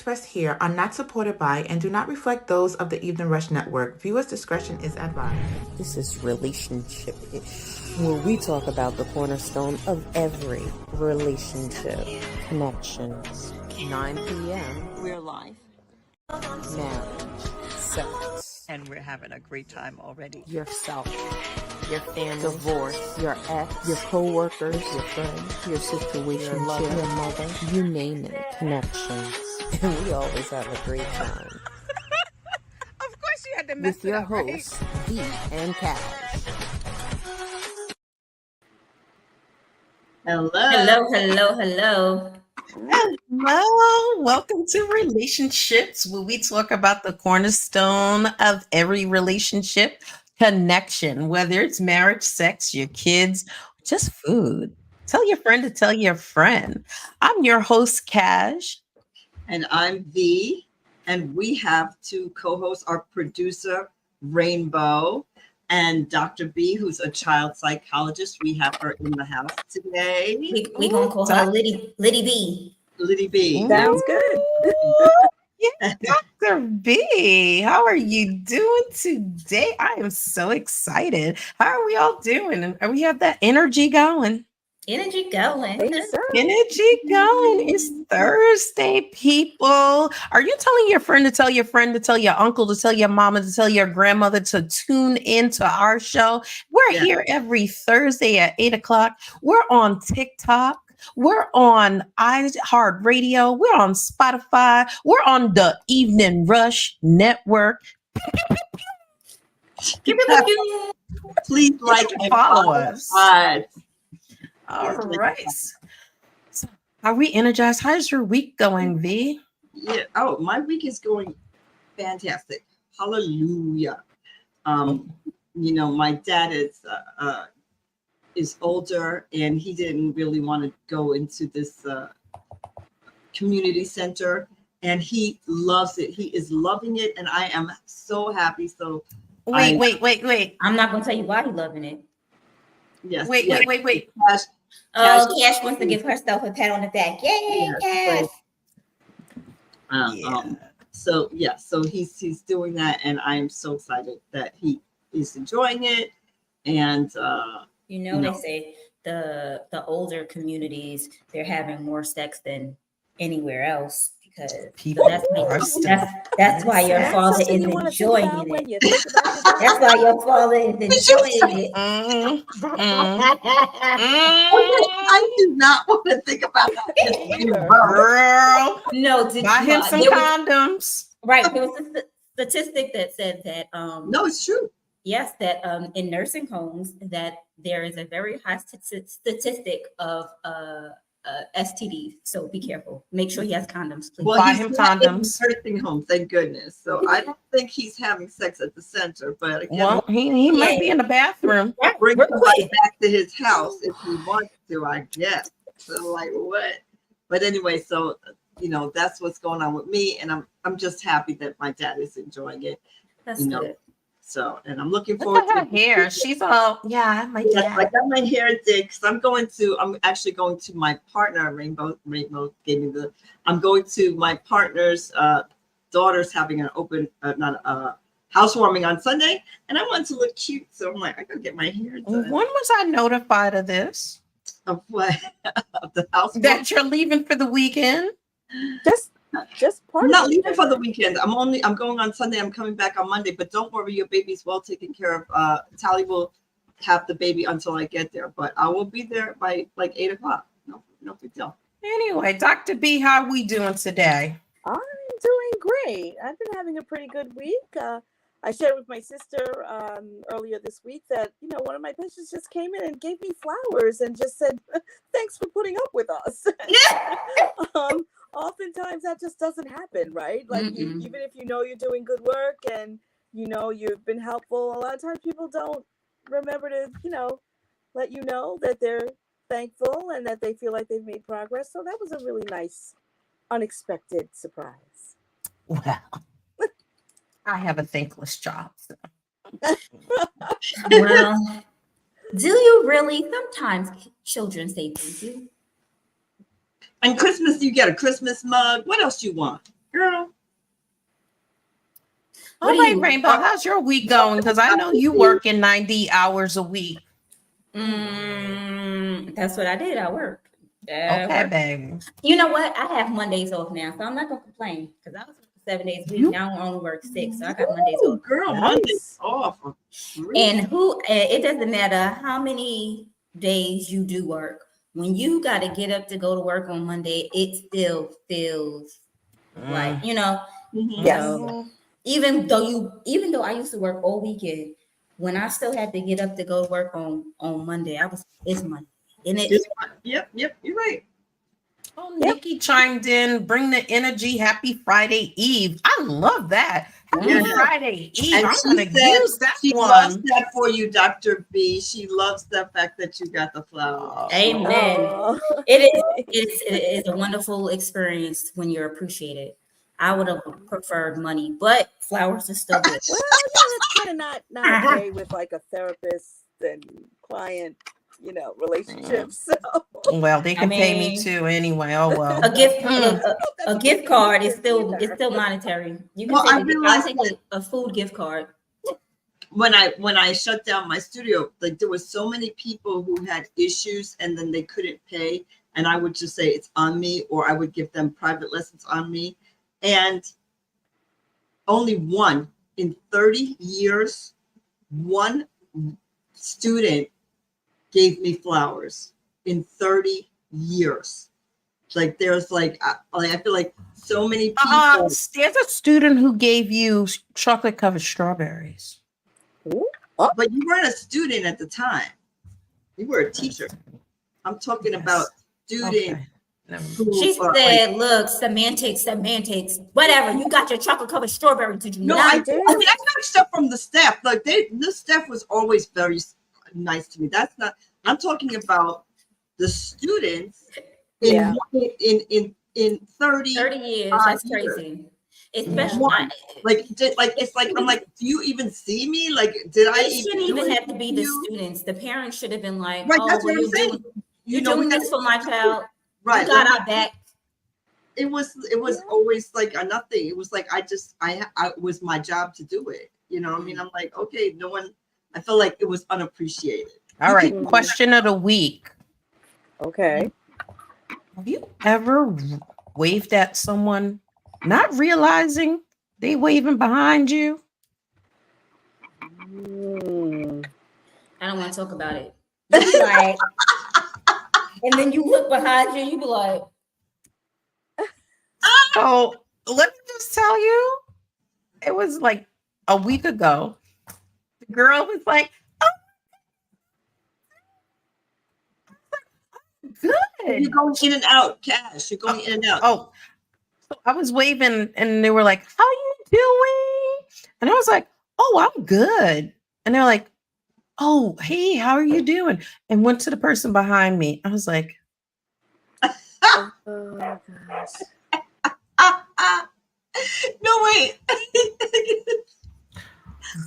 expressed here are not supported by and do not reflect those of the Evening Rush Network. Viewers' discretion is advised. This is Relationship-ish, where we talk about the cornerstone of every relationship. Connections. 9 p.m. We're live. Marriage. Sex. And we're having a great time already. Yourself. Your family. Divorce. Your ex. Your co-workers. Your friends. Your situation. Your lover. Your mother. You name it. Connections. And we always have a great time. Of course you had to mess With your it up, right? hosts, Vee and Caj. Hello. Hello. Hello. Welcome to Relationships, where we talk about the cornerstone of every relationship, connection, whether it's marriage, sex, your kids, just food. Tell your friend to tell your friend. I'm your host, Caj. And I'm Vee, and we have two co-hosts, our producer, Rainbow, and Dr. B, who's a child psychologist. We have her in the house today. We gonna call her Liddy B. Liddy B. Sounds good. Yeah, Dr. B, how are you doing today? I am so excited. How are we all doing? Are we have that energy going? Energy going. Energy going. It's Thursday, people. Are you telling your friend to tell your friend to tell your uncle to tell your mama to tell your grandmother to tune into our show? We're here every Thursday at 8 o'clock. We're on TikTok. We're on iHeartRadio. We're on Spotify. We're on the Evening Rush Network. Please like and follow us. All right. So are we energized? How's your week going, Vee? Yeah. Oh, my week is going fantastic. Hallelujah. You know, my dad is older, and he didn't really want to go into this community center, and he loves it. He is loving it, and I am so happy. So wait. I'm not gonna tell you why he's loving it. Yes. Wait. Cash wants to give herself a pat on the back. Yay, Cash. So he's doing that, and I am so excited that he is enjoying it. And they say the older communities, they're having more sex than anywhere else, because that's why your father is enjoying it. That's why your father is enjoying it. I do not want to think about that. Girl. No, buy him some condoms. Right. There was a statistic that said that no, it's true. Yes, that in nursing homes, that there is a very high statistic of STDs. So be careful. Make sure he has condoms, please. Well, buy him condoms. Nursing home, thank goodness. So I don't think he's having sex at the center, but again, he might be in the bathroom. Bring somebody back to his house if he wants to, I guess. So like what? But anyway, so that's what's going on with me, and I'm just happy that my dad is enjoying it. That's good. So, and I'm looking forward to her hair. She's all, my dad. I got my hair did, because I'm actually going to my partner, Rainbow gave me I'm going to my partner's daughter's having an open, housewarming on Sunday, and I want to look cute. So I'm like, I gotta get my hair done. When was I notified of this? Of what? Of the house? That you're leaving for the weekend? Just part. I'm not leaving for the weekend. I'm going on Sunday. I'm coming back on Monday. But don't worry, your baby's well taken care of. Tally will have the baby until I get there, but I will be there by like 8 o'clock. No big deal. Anyway, Dr. B, how are we doing today? I'm doing great. I've been having a pretty good week. I shared with my sister earlier this week that one of my patients just came in and gave me flowers and just said, "Thanks for putting up with us." Oftentimes that just doesn't happen, right? Like even if you're doing good work and you've been helpful, a lot of times people don't remember to let you know that they're thankful and that they feel like they've made progress. So that was a really nice, unexpected surprise. Well, I have a thankless job. So. Well, do you really? Sometimes children say thank you. And Christmas, you get a Christmas mug. What else you want? All right, Rainbow, how's your week going? Because I know you working 90 hours a week. That's what I did. I work. Okay, baby. You know what? I have Mondays off now, so I'm not gonna complain because I was working 7 days a week. Now I only work 6, so I got Mondays Oh, off. girl, Nice. Monday's off. And it doesn't matter how many days you do work. When you got to get up to go to work on Monday, it still feels like, Yes. so even though I used to work all weekend, when I still had to get up to go to work on Monday, it's Monday. And Yep, you're right. Oh, Nikki chimed in, bring the energy. Happy Friday Eve. I love that. Happy Friday Eve. And I'm she going to said use that she one. loves that for you, Dr. B. She loves the fact that you got the flowers. Amen. Oh. It is a wonderful experience when you're appreciated. I would have preferred money, but flowers are still good. Well, that's kind of not okay with like a therapist and client, relationships. So Well, they can pay me too anyway. Oh well. A gift card is still monetary. You can take a food gift card. When I shut down my studio, like there was so many people who had issues and then they couldn't pay, and I would just say it's on me, or I would give them private lessons on me. And only one in 30 years, one student gave me flowers in 30 years. Like there's I feel like so many people. There's a student who gave you chocolate covered strawberries. But you weren't a student at the time. You were a teacher. I'm talking about students. She said, "Look, semantics, whatever. You got your chocolate covered strawberry. Did you not?" I did. I mean, I got stuff from the staff. Like the staff was always very nice to me. That's not. I'm talking about the students. In 30 years. That's crazy. Especially it's like I'm like, do you even see me? Like, did I shouldn't even have to be the students? The parents should have been like, right, "Oh, that's well, what I'm saying. you're doing this for my child. Right, you got our back." It was always like a nothing. It was like I it was my job to do it. You know what I mean? I'm like, okay, no one. I felt like it was unappreciated. All right, question of the week. Okay. Have you ever waved at someone, not realizing they waving behind you? I don't want to talk about it. Like, and then you look behind you, you be like, "Oh, let me just tell you, it was like a week ago. The girl was like, oh, good. You're going in and out, Cash. You're going in and out. Oh, so I was waving and they were like, how you doing? And I was like, oh, I'm good. And they're like, oh, hey, how are you doing? And went to the person behind me. I was like, oh gosh. No, wait.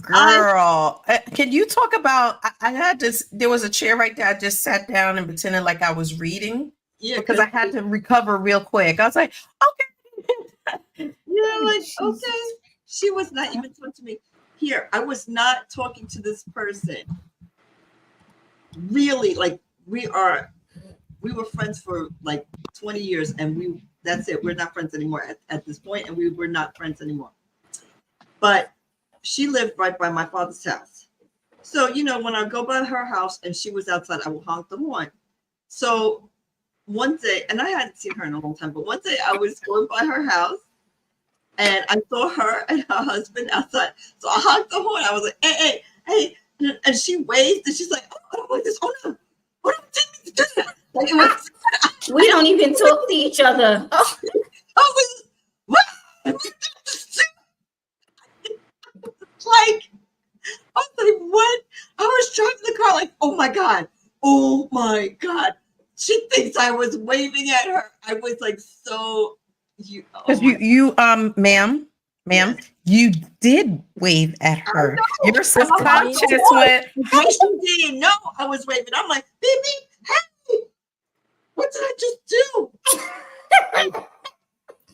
Girl, can you talk about, I had this, there was a chair right there. I just sat down and pretended like I was reading. Yeah, because I had to recover real quick. I was like, okay. Okay. She was not even talking to me. Here, I was not talking to this person. Really, like we were friends for like 20 years, and that's it. We're not friends anymore at this point, and we were not friends anymore. But she lived right by my father's house. So, when I go by her house and she was outside, I will honk the horn. So one day, and I hadn't seen her in a long time, but one day I was going by her house and I saw her and her husband outside. So I honked the horn. I was like, hey. And she waved and she's like, oh, I don't like this. Oh no. What did you do that? Like, we don't even talk to each other. Oh. I was like, what? I was like, what? I was driving the car like, oh my God. She thinks I was waving at her. I was like, so because ma'am, yes. You did wave at her. Your subconscious went. She didn't know I was waving. I'm like, baby, hey, what did I just do?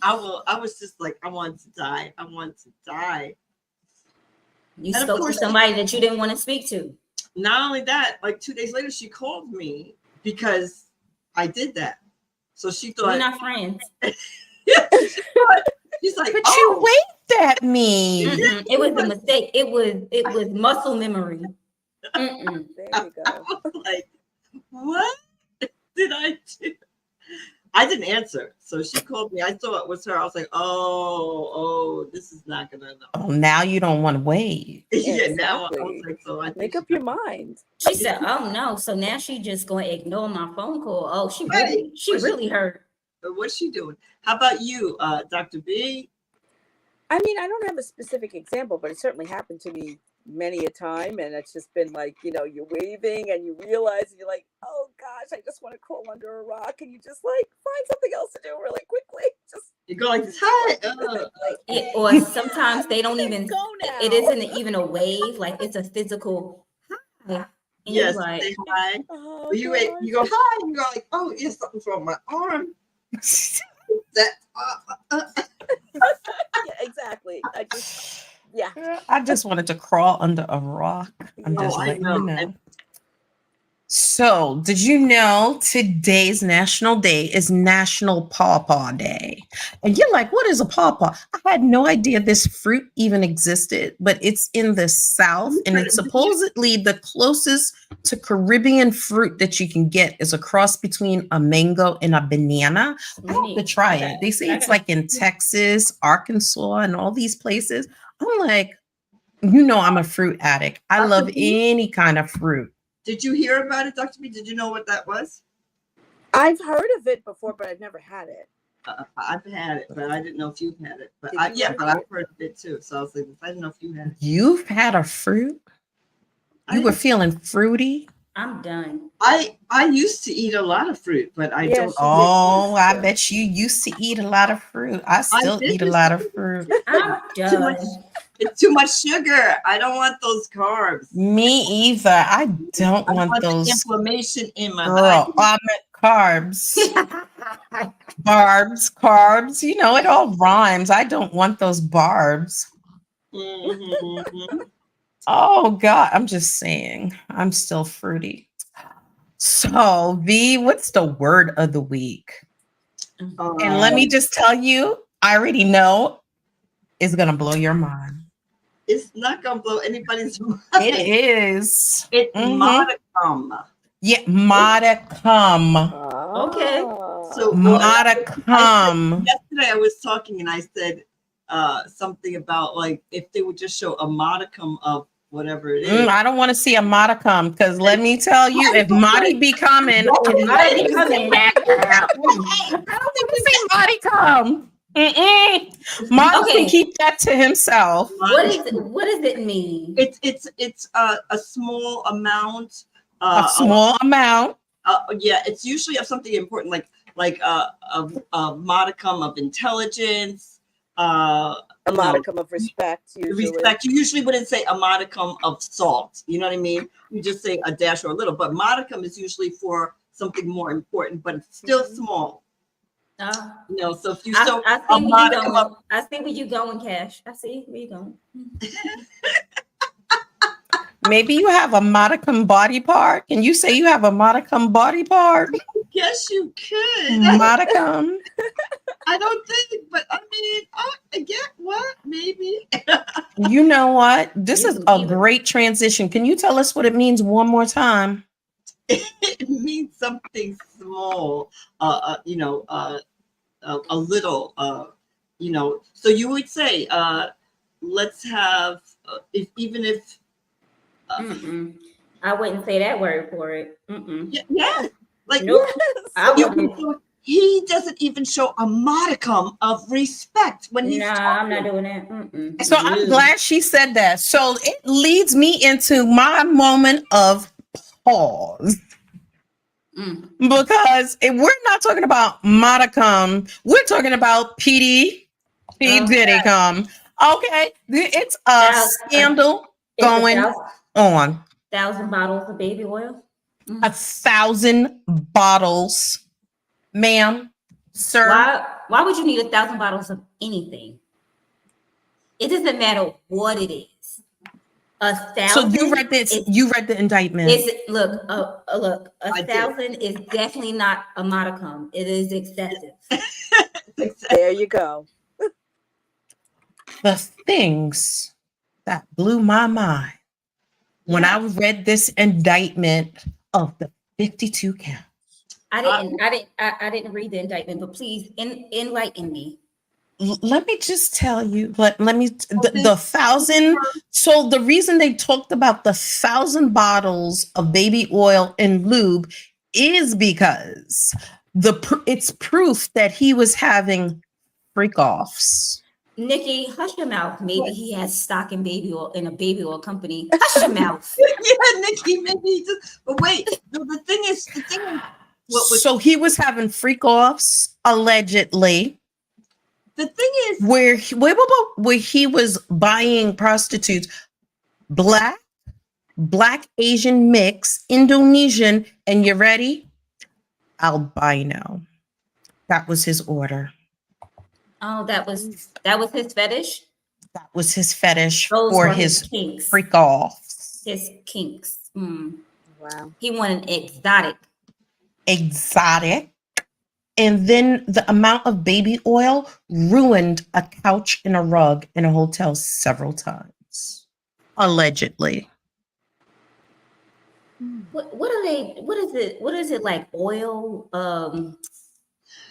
I was just like, I want to die. You And of spoke to course, somebody that you didn't want to speak to. not only that, like 2 days later, she called me because I did that. So she We're thought, not friends. she's like, But you oh, waved at me. It was a mistake. It was muscle memory. There you I go. was like, what did I do? I didn't answer. So she called me. I thought it was her. I was like, oh, this is not gonna know. Oh, now you don't want to wave. Yeah, now I was Exactly. like, so I think Make up your mind. She said, "Oh no!" So now she just going to ignore my phone call. Oh, she Right. really hurt. What's she doing? How about you, Dr. B? I mean, I don't have a specific example, but it certainly happened to me many a time. And it's just been like, you're waving and you realize and you're like, oh gosh, I just want to crawl under a rock. And you just like find something else to do really quickly. Just You go like this, hi. Yeah, or sometimes they don't even. go now. It isn't even a wave. Like it's a physical. Hi. And Yes, you're like, say hi. Oh, You wait, you go hi, and you go like, oh, yeah, something's wrong with my arm. That yeah, exactly. I just wanted to crawl under a rock. I'm Yeah. just I letting know. you know. So, did you know today's national day is National Pawpaw Day? And you're like, what is a pawpaw? I had no idea this fruit even existed, but it's in the South and it's supposedly the closest to Caribbean fruit that you can get is a cross between a mango and a banana. I have to try it. They say it's like in Texas, Arkansas, and all these places. I'm like, I'm a fruit addict. I love any kind of fruit. Did you hear about it, Dr. B? Did you know what that was? I've heard of it before, but I've never had it. I've had it, but I didn't know if you've had it. But Did you yeah, have but it? I've heard of it too. So I was like, I didn't know if you had it. You've had a fruit? You were feeling fruity? I'm done. I used to eat a lot of fruit, but I Yeah, don't. she Oh, I bet you used to eat a lot of fruit. I still did eat a used lot to of fruit. I'm Too much. done. It's too much sugar. I don't want those carbs. Me either. I don't I want want the those. inflammation in my Girl, body. I meant carbs. Carbs. It all rhymes. I don't want those barbs. Mhm. Oh, God. I'm just saying. I'm still fruity. So, V, what's the word of the week? And let me just tell you, I already know it's going to blow your mind. It's not gonna blow anybody's mind. It is. It's modicum. Yeah, modicum. Okay. So Modicum. yesterday I was talking and I said something about like if they would just show a modicum of whatever it is. I don't want to see a modicum because let me tell you, if Marty be coming, I don't think we say modicum. Marty can keep that to himself. What does it mean? It's a small amount. A small amount. Yeah, it's usually of something important, like a modicum of intelligence. A modicum of respect. Respect. You usually wouldn't say a modicum of salt. You know what I mean? You just say a dash or a little. But modicum is usually for something more important, but it's still small. So if you I see where you going, Cash. I see where you going. Maybe you have a modicum body part. Can you say you have a modicum body part? Yes, you could. Modicum. I don't think, but I mean, I get what? Maybe. You know what? This is a great transition. Can you tell us what it means one more time? It means something small, a little, so you would say, let's have, even if. I wouldn't say that word for it. Yeah. Like, nope. He doesn't even show a modicum of respect when he's talking. I'm not doing that. So I'm glad she said that. So it leads me into my moment of pause. Because if we're not talking about modicum, we're talking about P. Diddy come. Okay, it's a scandal going on. 1,000 bottles of baby oil. 1,000 bottles, ma'am, sir. Why would you need 1,000 bottles of anything? It doesn't matter what it is. 1,000. So you read this. You read the indictment. Look, look. I did. 1,000 is definitely not a modicum. It is excessive. There you go. The things that blew my mind when I read this indictment of the 52 count. I didn't read the indictment, but please enlighten me. Let me just tell you, let me the 1,000. So the reason they talked about the 1,000 bottles of baby oil and lube is because it's proof that he was having freak offs. Nikki, hush your mouth. Maybe he has stock in baby oil in a baby oil company. Hush your mouth. Yeah, Nikki, maybe he just. But wait, the thing is, so he was having freak offs allegedly. The thing is, where he was buying prostitutes, black, Asian mix, Indonesian, and you ready? Albino. That was his order. Oh, that was his fetish. That was his fetish Those for were his kinks. freak offs. His kinks. Mm. Wow. He wanted exotic. And then the amount of baby oil ruined a couch and a rug in a hotel several times, allegedly. What are they? What is it? What is it like? Oil,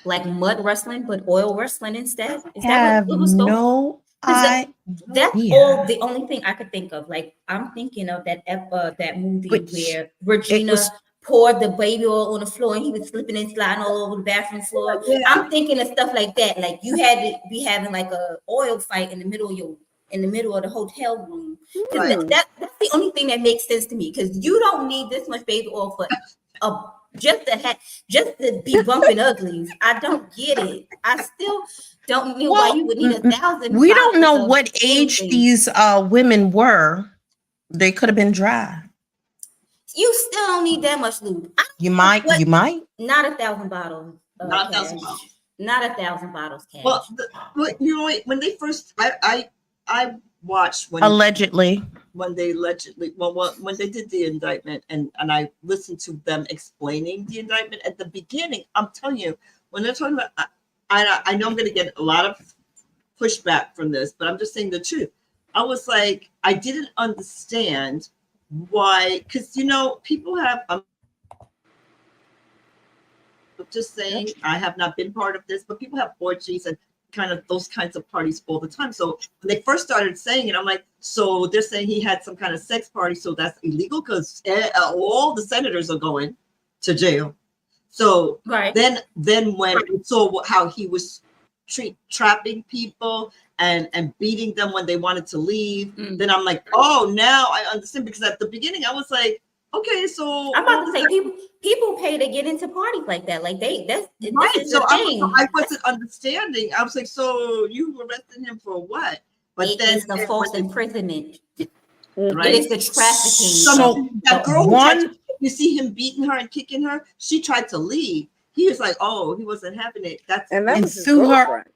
like mud wrestling, but oil wrestling instead. Is that what it was called? No idea. That's all the only thing I could think of. Like I'm thinking of that movie where Regina poured the baby oil on the floor and he was slipping and sliding all over the bathroom floor. Yeah. I'm thinking of stuff like that. Like you had to be having like a oil fight in the middle of the hotel room. Right. That's the only thing that makes sense to me, because you don't need this much baby oil for just to be bumping uglies. I don't get it. I still don't know why you would need 1,000. We don't know what age these women were. They could have been dry. You still don't need that much lube. You might. Not 1,000 bottles. Not 1,000 bottles. Not 1,000 bottles. Cash. Well, you know, when they first, I watched when allegedly when they did the indictment, and I listened to them explaining the indictment at the beginning. I'm telling you, when they're talking about, I know I'm going to get a lot of pushback from this, but I'm just saying the truth. I was like, I didn't understand why, because you know, people have. I'm just saying, I have not been part of this, but people have orgies and kind of those kinds of parties all the time. So when they first started saying it, I'm like, so they're saying he had some kind of sex party, so that's illegal because all the senators are going to jail. So right. Then when we saw how he was trapping people and beating them when they wanted to leave, then I'm like, oh, now I understand, because at the beginning I was like, okay, so I'm about to say people pay to get into parties like that. Like that's right. So I wasn't understanding. I was like, so you arrested him for what? But then it's the false imprisonment. Right. It is the trafficking. So that girl, you see him beating her and kicking her. She tried to leave. He was like, oh, he wasn't having it. That was his girlfriend.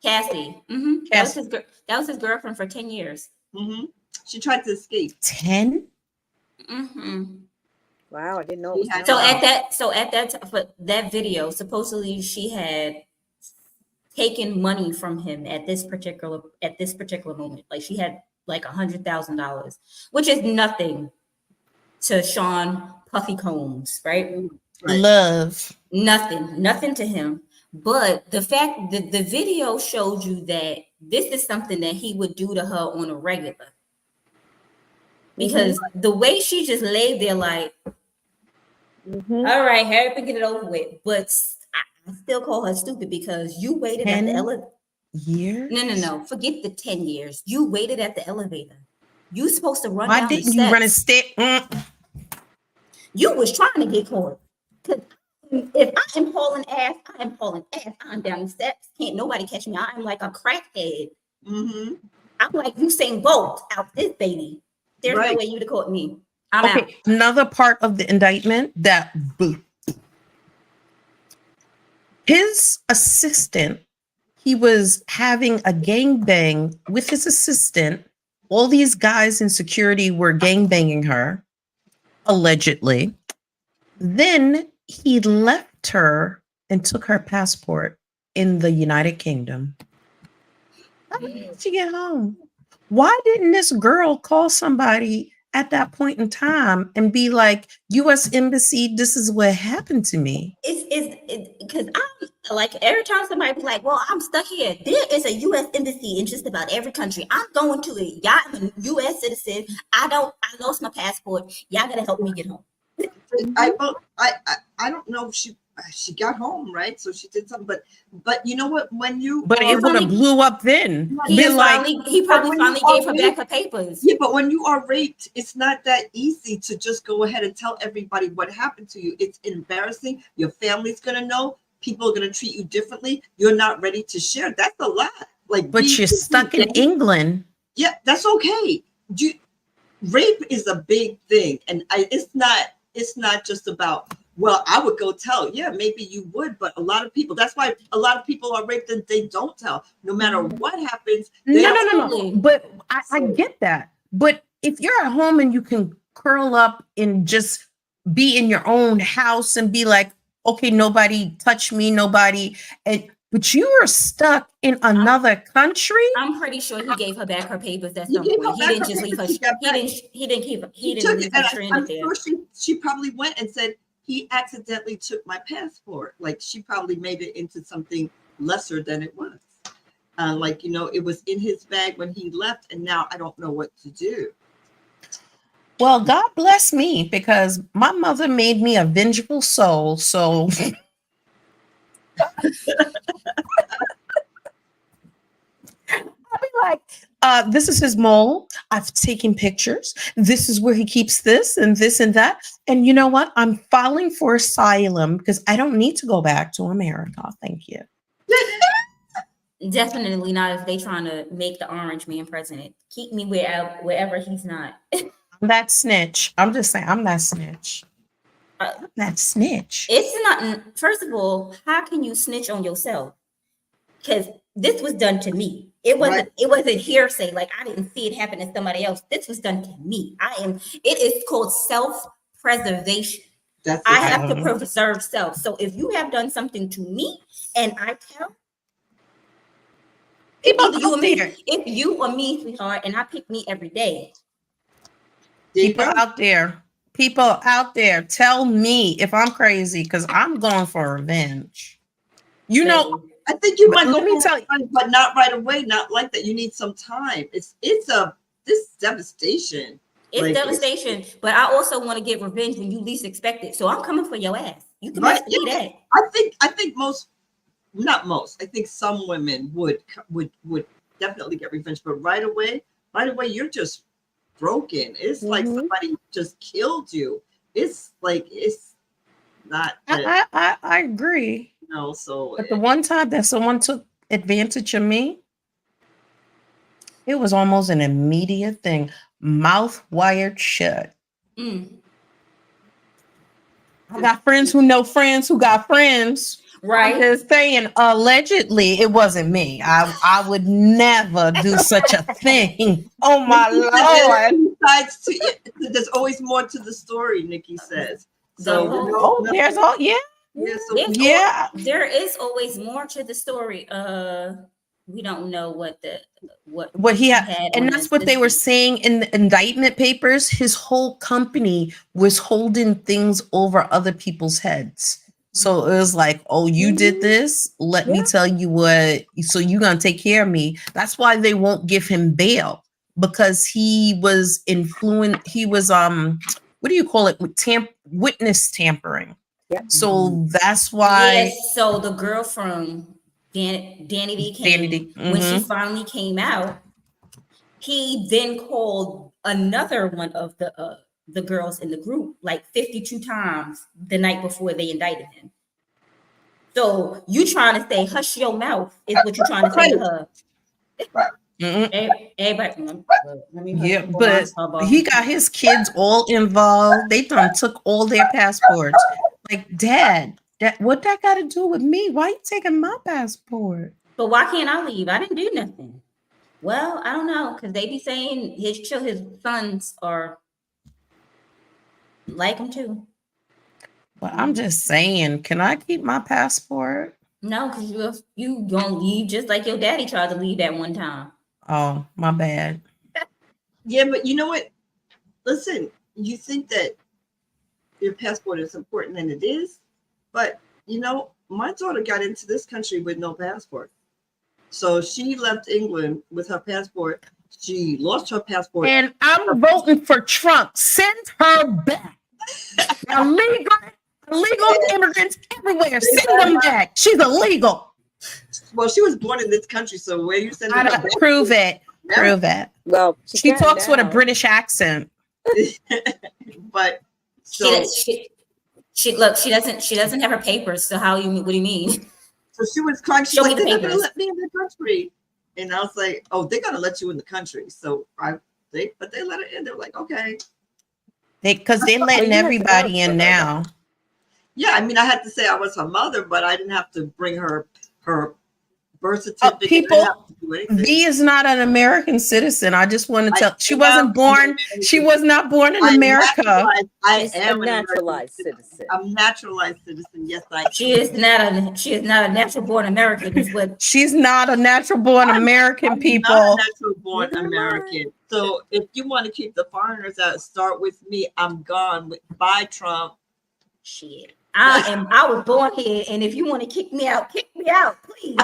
Cassie. Mm-hmm. Cassie. That was his girlfriend for 10 years. Mm-hmm. She tried to escape. 10. Mm-hmm. Wow, I didn't know. For that video, supposedly she had taken money from him at this particular moment. Like she had like $100,000, which is nothing to Shone Puffy Combs, right? Love. Nothing to him. But the fact that the video showed you that this is something that he would do to her on a regular. Because the way she just laid there, like, all right, hurry up and get it over with. But I still call her stupid, because you waited at the elevator. Years? No. Forget the 10 years. You waited at the elevator. You supposed to run Why down didn't the you run a steps. step? You was trying to get caught. Because if I am hauling ass, I'm down the steps. Can't nobody catch me. I'm like a crackhead. Mm-hmm. I'm like Usain Bolt out this baby. There's no way you'd have caught me. I'm out. Another part of the indictment that his assistant, he was having a gangbang with his assistant all these guys in security were gangbanging her, allegedly. Then he left her and took her passport in the United Kingdom. How did she get home? Why didn't this girl call somebody at that point in time and be like, U.S. Embassy, this is what happened to me? It's because I'm like, every time somebody be like, well, I'm stuck here. There is a U.S. embassy in just about every country. I'm going to it. Y'all, I'm a U.S. citizen. I lost my passport. Y'all gotta help me get home. I don't know if she got home, right? So she did something, but you know what? When you it would have blew up then. He probably finally gave her back her papers. Yeah, but when you are raped, it's not that easy to just go ahead and tell everybody what happened to you. It's embarrassing. Your family's gonna know. People are gonna treat you differently. You're not ready to share. That's a lot. Like, but you're stuck in England. Yeah, that's okay. Rape is a big thing, and it's not just about, well, I would go tell. Yeah, maybe you would, but a lot of people, that's why a lot of people are raped and they don't tell. No matter what happens. No. But I get that. But if you're at home and you can curl up and just be in your own house and be like, okay, nobody touch me, but you were stuck in another country. I'm pretty sure he gave her back her papers at some point. He didn't just leave her. He didn't leave her stranded there. I'm sure she probably went and said, he accidentally took my passport. Like, she probably made it into something lesser than it was. Like, it was in his bag when he left, and now I don't know what to do. Well, God bless me, because my mother made me a vengeful soul. So I'll be like, this is his mole. I've taken pictures. This is where he keeps this and this and that. And you know what? I'm filing for asylum because I don't need to go back to America. Thank you. Definitely not if they trying to make the orange man president. Keep me wherever he's not. I'm that snitch. I'm just saying, I'm that snitch. That snitch. It's not. First of all, how can you snitch on yourself? Because this was done to me. It wasn't hearsay. Like, I didn't see it happen to somebody else. This was done to me. It is called self-preservation. I have to preserve self. So if you have done something to me and I tell, if you or me, sweetheart, and I pick me every day. People out there, tell me if I'm crazy, because I'm going for revenge. I think you might go, but not right away, not like that. You need some time. This devastation. It's devastation, but I also want to get revenge when you least expect it. So I'm coming for your ass. You can ask me that. I think I think some women would definitely get revenge, but right away you're just broken. It's like somebody just killed you. It's like, it's not. I agree. But the one time that someone took advantage of me, it was almost an immediate thing. Mouth wired shut. I got friends who know friends who got friends. Right. I'm just saying, allegedly, it wasn't me. I would never do such a thing. Oh my Lord. There's always more to the story, Nikki says. There's all, yeah. There is always more to the story. We don't know what he had, and that's what they were saying in the indictment papers. His whole company was holding things over other people's heads. So it was like, oh, you did this. Let me tell you what. So you're gonna take care of me. That's why they won't give him bail, because he was He was what do you call it? Witness tampering. Yeah. So that's why. Yes. So the girl from Danny came, when she finally came out, he then called another one of the girls in the group like 52 times the night before they indicted him. So you trying to say hush your mouth is what you're trying to say to her. Yeah, but he got his kids all involved. They took all their passports. Like, Dad, what that got to do with me? Why you taking my passport? But why can't I leave? I didn't do nothing. Well, I don't know, because they be saying his sons are like him too. Well, I'm just saying, can I keep my passport? No, because you don't leave just like your daddy tried to leave that one time. Oh, my bad. Yeah, but you know what? Listen, you think that your passport is important, and it is, but you know, my daughter got into this country with no passport. So she left England with her passport. She lost her passport. And I'm voting for Trump. Send her back. Illegal immigrants everywhere. Send them back. She's illegal. Well, she was born in this country, so where you sending her back? Prove it. Yeah. Prove it. Well, she talks with a British accent. But so she doesn't have her papers. So what do you mean? So she was crying. She's like, they're not gonna papers. let me in the country. And I was like, oh, they're gonna let you in the country. So they let it in. They're like, okay. Because they're letting everybody in now. Yeah, I mean, I had to say I was her mother, but I didn't have to bring her birth certificate. Vee is not an American citizen. I just want to tell. She wasn't born. She was not born in America. I am a naturalized citizen. I'm naturalized citizen. Yes, She is not a natural born American. Is what she's not a natural born American. People. Not a natural born American. So if you want to keep the foreigners out, start with me. I'm gone. Bye, Trump. Shit. I was born here, and if you want to kick me out, please.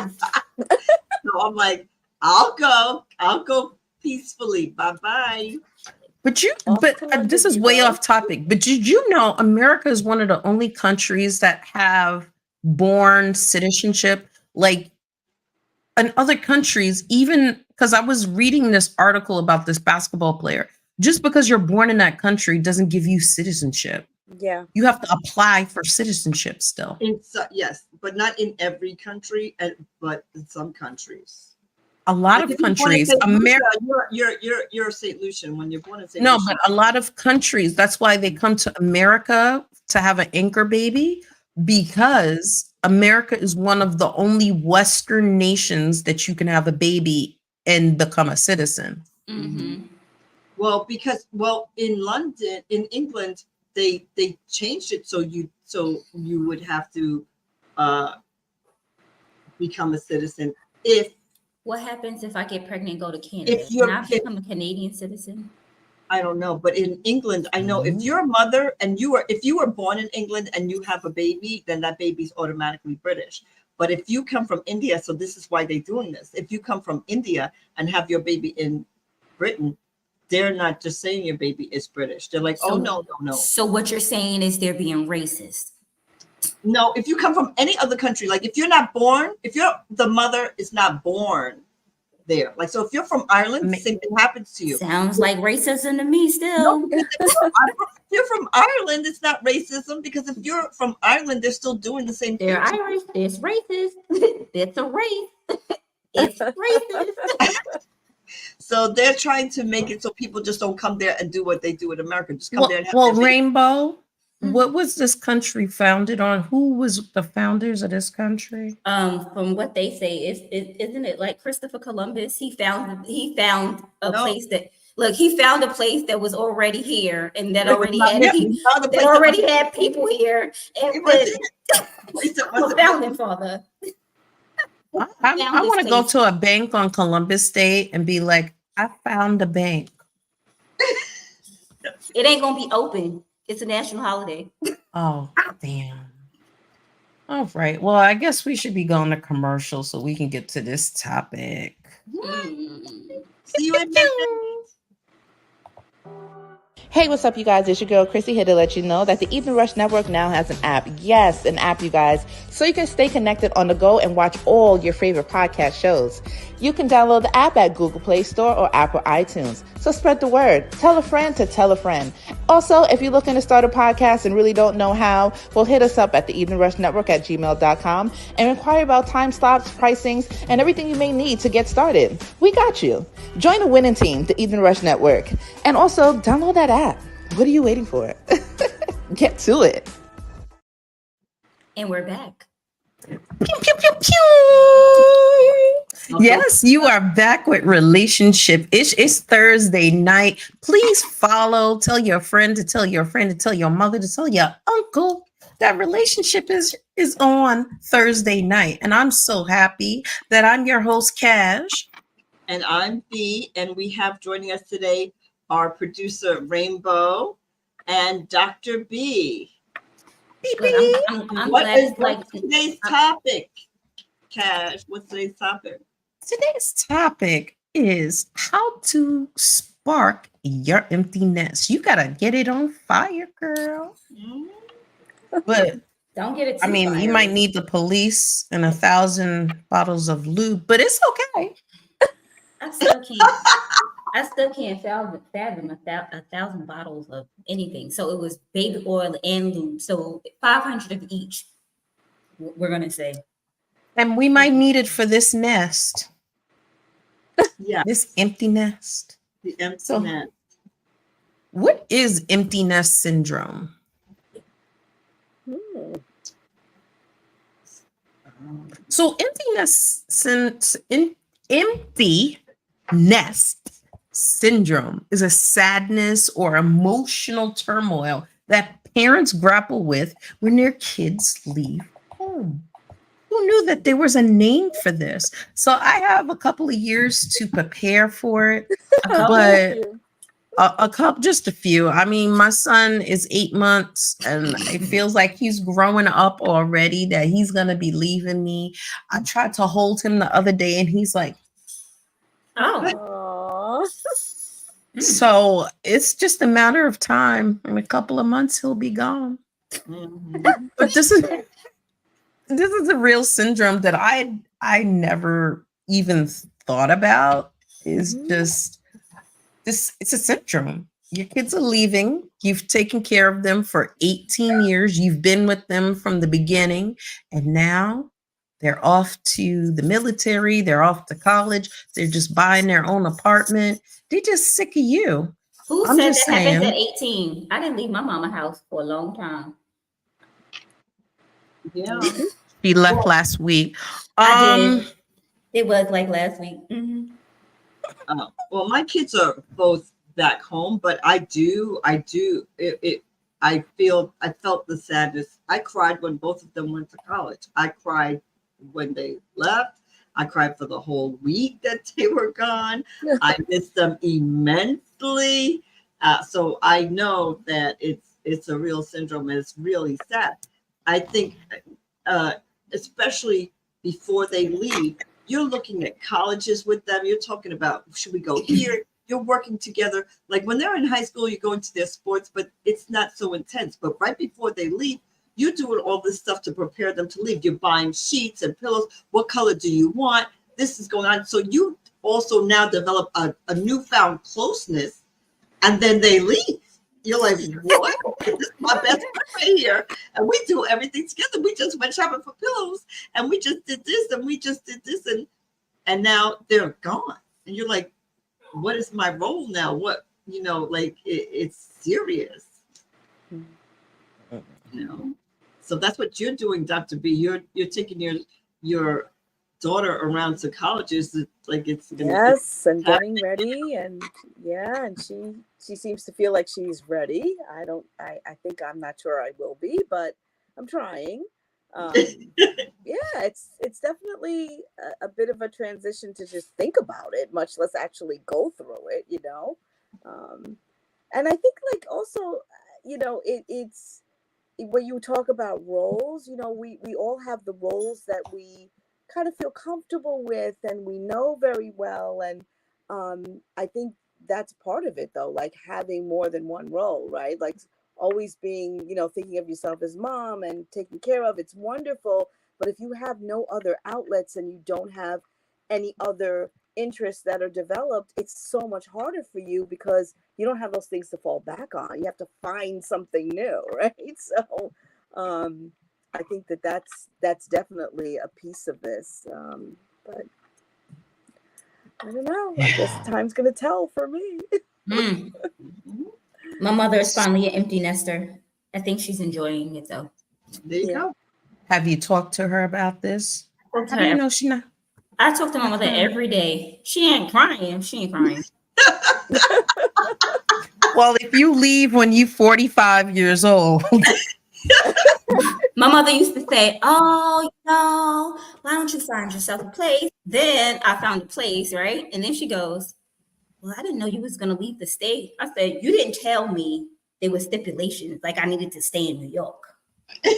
So I'm like, I'll go peacefully. Bye-bye. But this is way off topic. But did you know America is one of the only countries that have born citizenship? Like in other countries, even because I was reading this article about this basketball player, just because you're born in that country doesn't give you citizenship. Yeah, you have to apply for citizenship still. Yes, but not in every country, but in some countries. A lot of countries, America. You're a St. Lucian when you're born in St. No, Lucian. but a lot of countries. That's why they come to America to have an anchor baby, because America is one of the only Western nations that you can have a baby and become a citizen. Mm-hmm. Well, in London, in England, they changed it so you would have to become a citizen. What happens if I get pregnant and go to Canada? Can I become a Canadian citizen? I don't know, but in England, I know if you're a mother and if you were born in England and you have a baby, then that baby's automatically British. But if you come from India, so this is why they're doing this. If you come from India and have your baby in Britain, they're not just saying your baby is British. They're like, oh, no. So what you're saying is they're being racist. No, if you come from any other country, like if the mother is not born there. Like, so if you're from Ireland, the same thing happens to you. Sounds like racism to me still. No, if you're from Ireland, it's not racism, because if you're from Ireland, they're still doing the same thing. They're Irish. It's racist. It's a race. It's racist. So they're trying to make it so people just don't come there and do what they do in America. Just come there and have Rainbow, what was this country founded on? Who was the founders of this country? From what they say, isn't it like Christopher Columbus? He found a place that was already here and that already had people here. And was founding father. I want to go to a bank on Columbus Day and be like, I found a bank. It ain't gonna be open. It's a national holiday. Oh, damn. All right. Well, I guess we should be going to commercial so we can get to this topic. See you in minutes. Hey, what's up, you guys? It's your girl, Chrissy, here to let you know that the Evening Rush Network now has an app. Yes, an app, you guys. So you can stay connected on the go and watch all your favorite podcast shows. You can download the app at Google Play Store or Apple iTunes. So spread the word. Tell a friend to tell a friend. Also, if you're looking to start a podcast and really don't know how, well, hit us up at the Evening Rush Network at gmail.com and inquire about time slots, pricings, and everything you may need to get started. We got you. Join the winning team, the Evening Rush Network. And also, download that app. What are you waiting for? Get to it. And we're back. Pew, pew, pew, pew. Okay. Yes, you are back with Relationship Ish. It's Thursday night. Please follow, tell your friend to tell your friend to tell your mother to tell your uncle that Relationship is on Thursday night. And I'm so happy that I'm your host, Cash. And I'm Vee, and we have joining us today our producer, Rainbow, and Dr. B. Good. I'm glad it's like What's today's topic, Cash? What's today's topic? Today's topic is how to spark your empty nest. You gotta get it on fire, girl. But don't get it. I mean, you might need the police and 1,000 bottles of lube, but it's okay. I still can't fathom 1,000 bottles of anything. So it was baby oil and lube. So 500 of each. We're gonna say. And we might need it for this nest. Yeah, this empty nest. The empty So, nest. What is empty nest syndrome? So empty nest syndrome is a sadness or emotional turmoil that parents grapple with when their kids leave home. Who knew that there was a name for this? So I have a couple of years to prepare for it, but a couple, just a few. I mean, my son is 8 months and it feels like he's growing up already, that he's going to be leaving me. I tried to hold him the other day and he's like, oh. So it's just a matter of time. In a couple of months, he'll be gone. Mm-hmm. But this is a real syndrome that I never even thought about. Is just this. It's a syndrome. Your kids are leaving. You've taken care of them for 18 years. You've been with them from the beginning, and now they're off to the military. They're off to college. They're just buying their own apartment. They're just sick of you. Who said that happens at 18? I didn't leave my mama house for a long time. Yeah. She left last week. I did. It was like last week. Mm-hmm. Well, my kids are both back home, but I felt the sadness. I cried when both of them went to college. I cried when they left. I cried for the whole week that they were gone. I missed them immensely. So I know that it's a real syndrome and it's really sad. I think, especially before they leave, you're looking at colleges with them. You're talking about, should we go here? You're working together. Like when they're in high school, you're going to their sports, but it's not so intense. But right before they leave, you're doing all this stuff to prepare them to leave. You're buying sheets and pillows. What color do you want? This is going on. So you also now develop a newfound closeness, and then they leave. You're like, what? This is my best friend right here. And we do everything together. We just went shopping for pillows, and we just did this, and we just did this, and now they're gone. And you're like, what is my role now? What, like it's serious. So that's what you're doing, Dr. B. You're taking your daughter around to colleges. Like it's yes, and getting ready, and yeah, and she seems to feel like she's ready. I think I'm not sure I will be, but I'm trying. Yeah, it's definitely a bit of a transition to just think about it, much less actually go through it, and I think like also, it's when you talk about roles, we all have the roles that we kind of feel comfortable with and we know very well. And I think that's part of it though, like having more than one role, right? Like always being, thinking of yourself as mom and taking care of, it's wonderful. But if you have no other outlets and you don't have any other interests that are developed, it's so much harder for you because you don't have those things to fall back on. You have to find something new, right? So I think that's definitely a piece of this. But I don't know. I guess time's gonna tell for me. My mother is finally an empty nester. I think she's enjoying it though. There you go. Have you talked to her about this? How do you know she not? I talk to my mother every day. She ain't crying. She ain't crying. Well, if you leave when you 45 years old. My mother used to say, "Oh, why don't you find yourself a place?" Then I found a place, right? And then she goes, "Well, I didn't know you was gonna leave the state." I said, "You didn't tell me there were stipulations like I needed to stay in New York."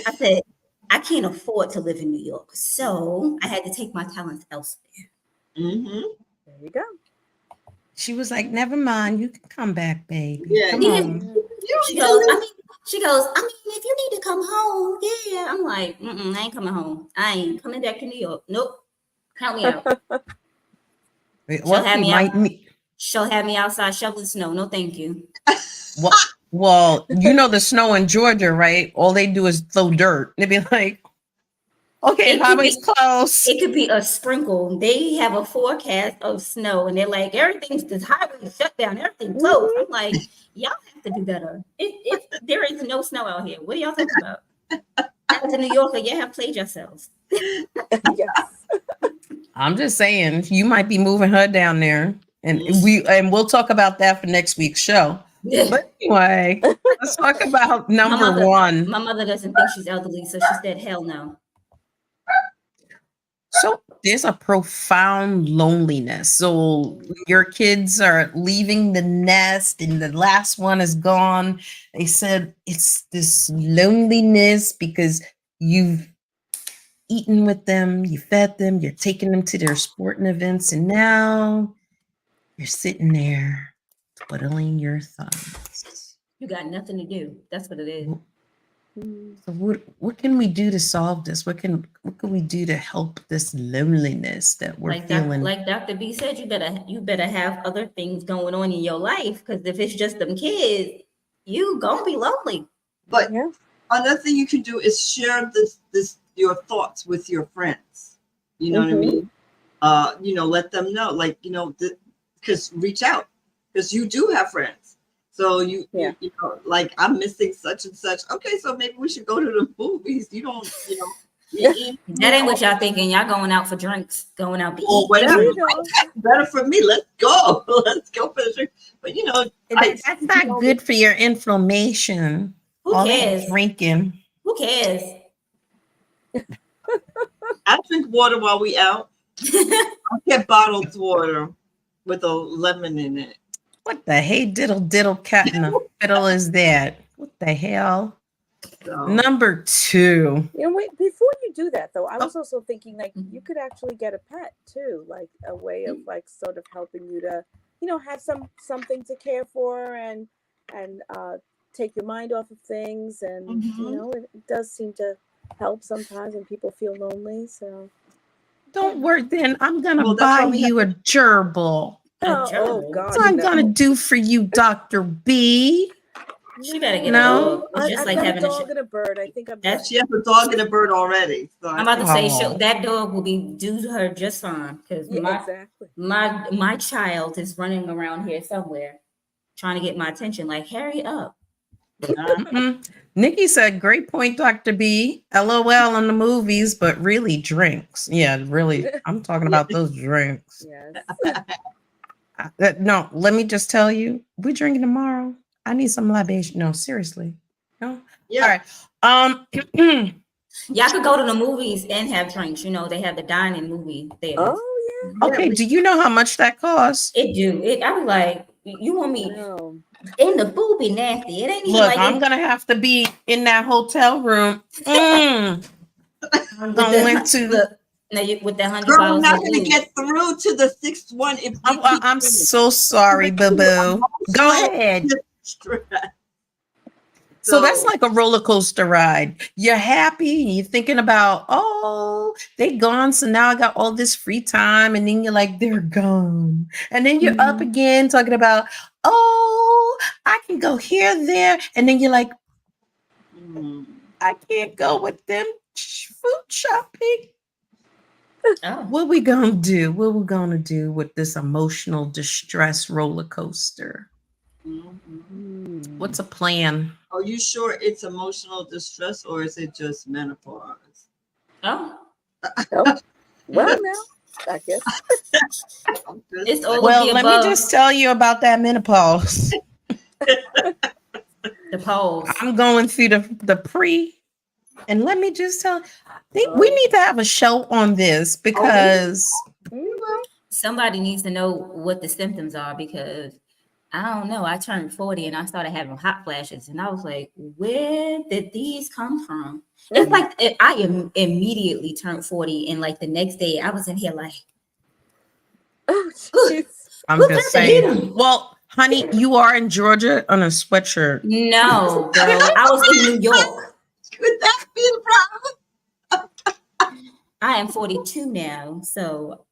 I said, "I can't afford to live in New York, so I had to take my talents elsewhere." Mm-hmm. There you go. She was like, "Never mind, you can come back, baby. Yeah, Come yeah. on." She goes, I mean, if you need to come home, yeah. I'm like, I ain't coming home. I ain't coming back to New York. Nope. Count me out. Well, you might meet. She'll have me outside shoveling snow. No, thank you. Well, you know the snow in Georgia, right? All they do is throw dirt. They'd be like, "Okay, highway's closed." It could be a sprinkle. They have a forecast of snow, and they're like, the highway shut down, everything closed. I'm like, y'all have to do better. There is no snow out here. What are y'all talking about? As a New Yorker, you have played yourselves. Yes. I'm just saying, you might be moving her down there, and we'll talk about that for next week's show. But anyway, let's talk about number one. My mother doesn't think she's elderly, so she said, "Hell no." So there's a profound loneliness. So your kids are leaving the nest and the last one is gone. They said it's this loneliness because you've eaten with them, you fed them, you're taking them to their sporting events, and now you're sitting there twiddling your thumbs. You got nothing to do. That's what it is. So what can we do to solve this? What can we do to help this loneliness that we're feeling? Like Dr. B said, you better have other things going on in your life, because if it's just them kids, you gonna be lonely. But another thing you can do is share your thoughts with your friends. You know what I mean? Let them know, like, because reach out, because you do have friends. So you know, like, I'm missing such and such. Okay, so maybe we should go to the movies. You don't, that ain't what y'all thinking. Y'all going out for drinks, going out to eat. Or whatever. That's better for me. Let's go. Let's go for the drink. But that's not good for your inflammation. Who cares? Drinking. Who cares? I drink water while we out. I get bottled water with a lemon in it. What the hey diddle cat in the fiddle is that? What the hell? So. Number two. Wait, before you do that though, I was also thinking, like, you could actually get a pet too, like a way of, like, sort of helping you to, have something to care for and take your mind off of things, and it does seem to help sometimes when people feel lonely. So don't worry, then I'm gonna buy you a gerbil. Oh God! That's what I'm gonna do for you, Dr. B. She better get a dog. It's just like having a dog and a bird. I think she has a dog and a bird already. So I'm about to say that dog will do her just fine, because my child is running around here somewhere trying to get my attention. Like, hurry up. Nikki said, "Great point, Dr. B. LOL on the movies, but really drinks." Yeah, really. I'm talking about those drinks. Yes. No, let me just tell you, we're drinking tomorrow. I need some libation. No, seriously. No. Yeah. All right. Y'all could go to the movies and have drinks. They have the dining movie theater. Oh yeah. Okay. Do you know how much that costs? It do. I was like, you want me? And the food be nasty. It ain't even like I'm gonna have to be in that hotel room. I'm going to. With the $100. Girl, I'm not going to get through to the sixth one. If I'm so sorry, boo boo. Go ahead. So that's like a roller coaster ride. You're happy, you're thinking about, they gone, so now I got all this free time, and then you're like, they're gone. And then you're up again talking about, I can go here, there, and then you're like, I can't go with them food shopping. What we gonna do? What we gonna do with this emotional distress roller coaster? What's a plan? Are you sure it's emotional distress, or is it just menopause? Oh, Oh, well, now I guess. it's all Well, of the let me above. just tell you about that menopause. The pose. I'm going through the pre, and let me just tell. I think we need to have a show on this because Somebody needs to know what the symptoms are because I don't know. I turned 40 and I started having hot flashes, and I was like, "Where did these come from?" It's like I immediately turned 40, and like the next day, I was in here like, Oh, "Ugh, jeez. I'm who just got the saying. heater?" Well, honey, you are in Georgia on a sweatshirt. No, girl, I was in New York. Could that be the problem? I am 42 now, so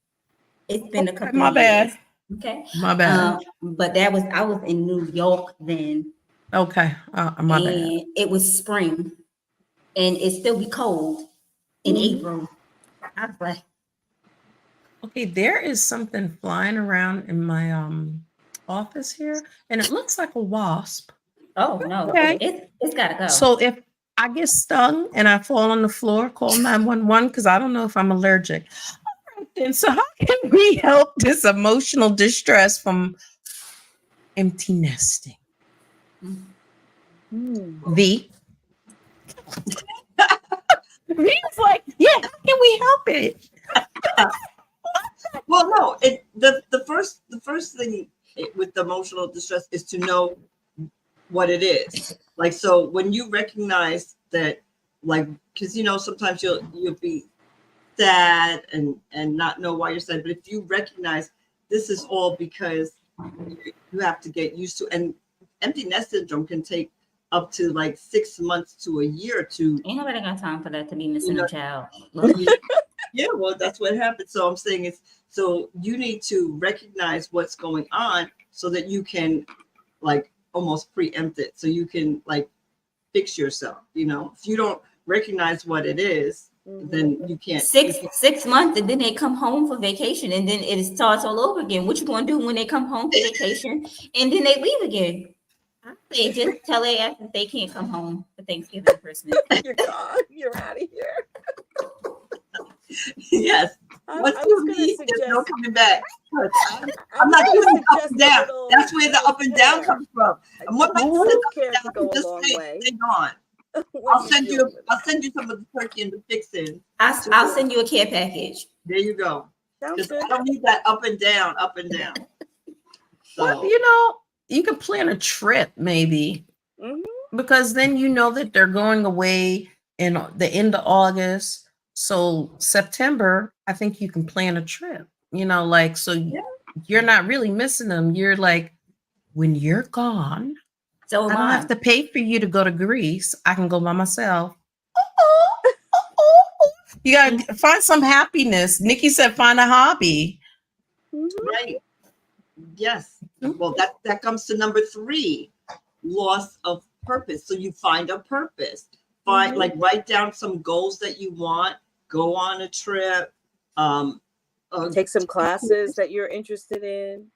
it's been a couple My of years. bad. Okay, My bad. but I was in New York then, Okay, my bad. and it was spring, and it still be cold in April. I was like, Okay, there is something flying around in my office here, and it looks like a wasp. "Oh no, Okay. it's gotta go." So if I get stung and I fall on the floor, call 911 because I don't know if I'm allergic. All right, then, so how can we help this emotional distress from empty nesting? V. V's like, yeah, how can we help it? Well, no. The first thing with the emotional distress is to know what it is. Like, so when you recognize that, like, because sometimes you'll be sad and not know why you're sad, but if you recognize this is all because you have to get used to, and empty nest syndrome can take up to like 6 months to a year to. Ain't nobody got time for that to be missing a child. Yeah, well, that's what happens. So I'm saying so you need to recognize what's going on so that you can like almost preempt it. So you can like fix yourself. If you don't recognize what it is, then you can't. 6 months, and then they come home for vacation, and then it starts all over again. What you gonna do when they come home for vacation and then they leave again? They just tell their ass that they can't come home for Thanksgiving, Christmas. You're gone. You're out of here. Yes. Once I you was gonna leave, there's no suggest- coming back. I'm not doing the up and down. That's where the up and down self-care. comes from. And what makes Self-care sense can go a just long way. stay gone. when I'll you're send you dealing with I'll send you some of the turkey and the fixin'. I'll send you a care package. There you go. Sounds Because good. I don't need that up and down, up and down. Well, So you could plan a trip maybe Mm-hmm. because then you know that they're going away in the end of August. So September, I think you can plan a trip. You're not really missing them. You're like, when you're gone, So I don't have to pay for you to go to Greece. I can go by myself. You gotta find some happiness. Nikki said, find a hobby. right. Yes. Well, that comes to number 3, loss of purpose. So you find a purpose. Write down some goals that you want. Go on a trip. Take some classes that you're interested in.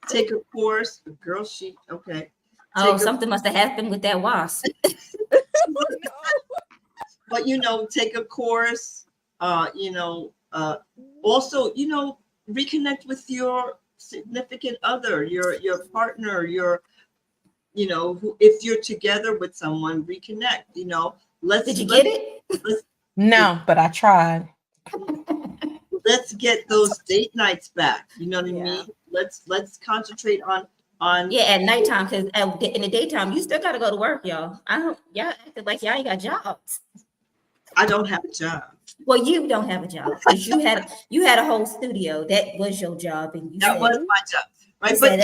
Take a course. Girl, okay. Something must have happened with that wasp. But take a course. Also, reconnect with your significant other, your partner, if you're together with someone, reconnect. Did you get it? No, but I tried. Let's get those date nights back. You know what I mean? Let's concentrate on at nighttime, because in the daytime you still gotta go to work, y'all. Y'all acted like y'all ain't got jobs. I don't have a job. Well, you don't have a job because you had a whole studio. That was your job, and that was my job, right? But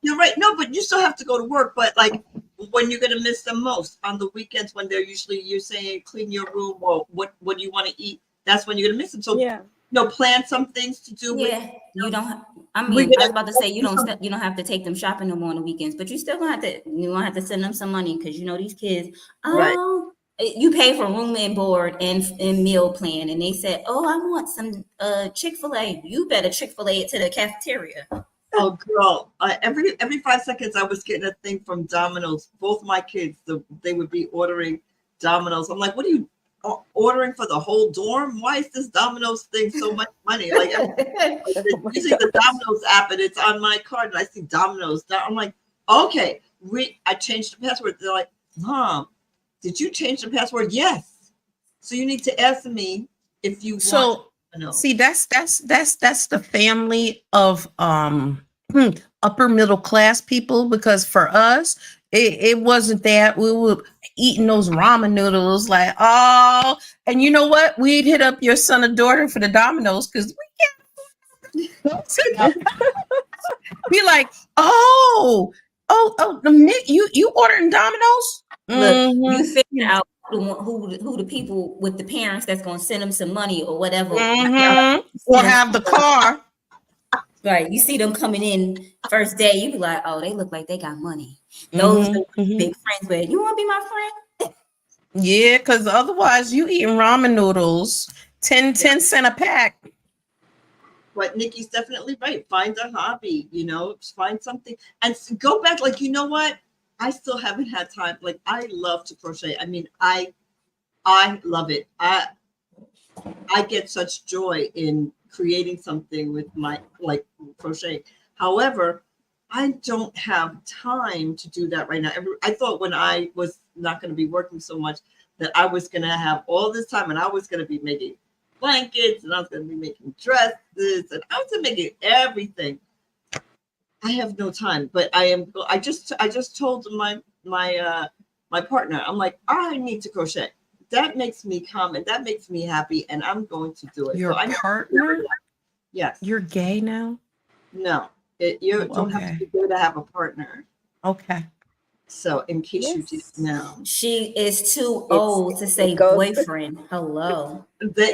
you're right. No, but you still have to go to work. But like, when you're gonna miss them most on the weekends, when they're usually you're saying clean your room or what do you want to eat? That's when you're gonna miss them. So plan some things to do. Yeah, you don't. I was about to say you don't have to take them shopping no more on the weekends, but you still gonna have to send them some money because these kids. Right. You pay for room and board and meal plan, and they said, "Oh, I want some Chick-fil-A." You better Chick-fil-A it to the cafeteria. Oh, girl! Every 5 seconds, I was getting a thing from Domino's. Both my kids, they would be ordering Domino's. I'm like, "What are you ordering for the whole dorm. Why is this Domino's thing so much money? Like, using the Domino's app and it's on my card and I see Domino's. I'm like, okay, I changed the password. They're like, Mom, did you change the password? Yes. So you need to ask me if you want. See, that's the family of upper middle class people, because for us, it wasn't that. We were eating those ramen noodles like, oh, and you know what? We'd hit up your son or daughter for the Domino's because we can't be like, you ordering Domino's? Look, you figure out who the people with the parents that's gonna send them some money or whatever, or have the car. Right, you see them coming in first day, you be like, oh, they look like they got money. Those are big friends with. You want to be my friend? Yeah, because otherwise you eating ramen noodles 10 cents a pack. But Nikki's definitely right. Find a hobby, find something and go back. Like, you know what? I still haven't had time. Like, I love to crochet. I mean, I love it. I get such joy in creating something with my crochet. However, I don't have time to do that right now. I thought when I was not going to be working so much that I was going to have all this time and I was going to be making blankets and I was going to be making dresses and I was going to make everything. I have no time, but I just told my partner, I'm like, I need to crochet. That makes me calm and that makes me happy, and I'm going to do it. Your partner? Yes. You're gay now? No, you don't have to be gay to have a partner. Okay. So, in case you didn't know, she is too old to say boyfriend. Hello.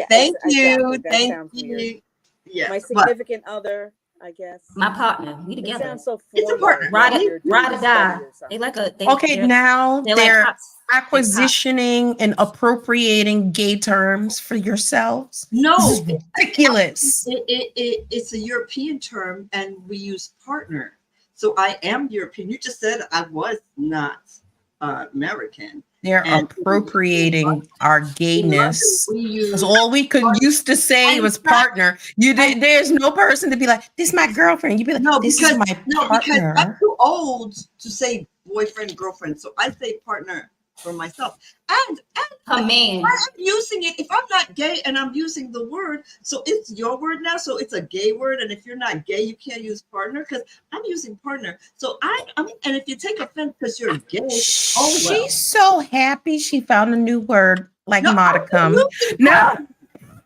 Thank you. Thank you. Yeah. My significant other, I guess. My partner. We together. It sounds so it's a partner. Ride or die. They like a. Now they're acquisitioning and appropriating gay terms for yourselves. No, this is ridiculous. It's a European term, and we use partner. So I am European. You just said I was not American. They're appropriating our gayness. Because all we could used to say was partner. There's no person to be like, this is my girlfriend. You'd be like, no, this is my partner. Because I'm too old to say boyfriend, girlfriend. So I say partner for myself. And man, I'm using it. If I'm not gay and I'm using the word, so it's your word now. So it's a gay word. And if you're not gay, you can't use partner because I'm using partner. So and if you take offense because you're gay, she's so happy she found a new word like modicum. No,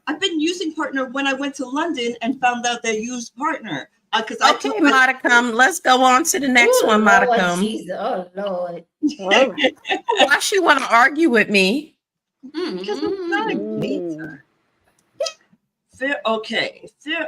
I've been using partner when I went to London and found out they used partner. Okay, modicum. Let's go on to the next one, modicum. Oh Lord. Why she want to argue with me? Because I'm not a gator. Fear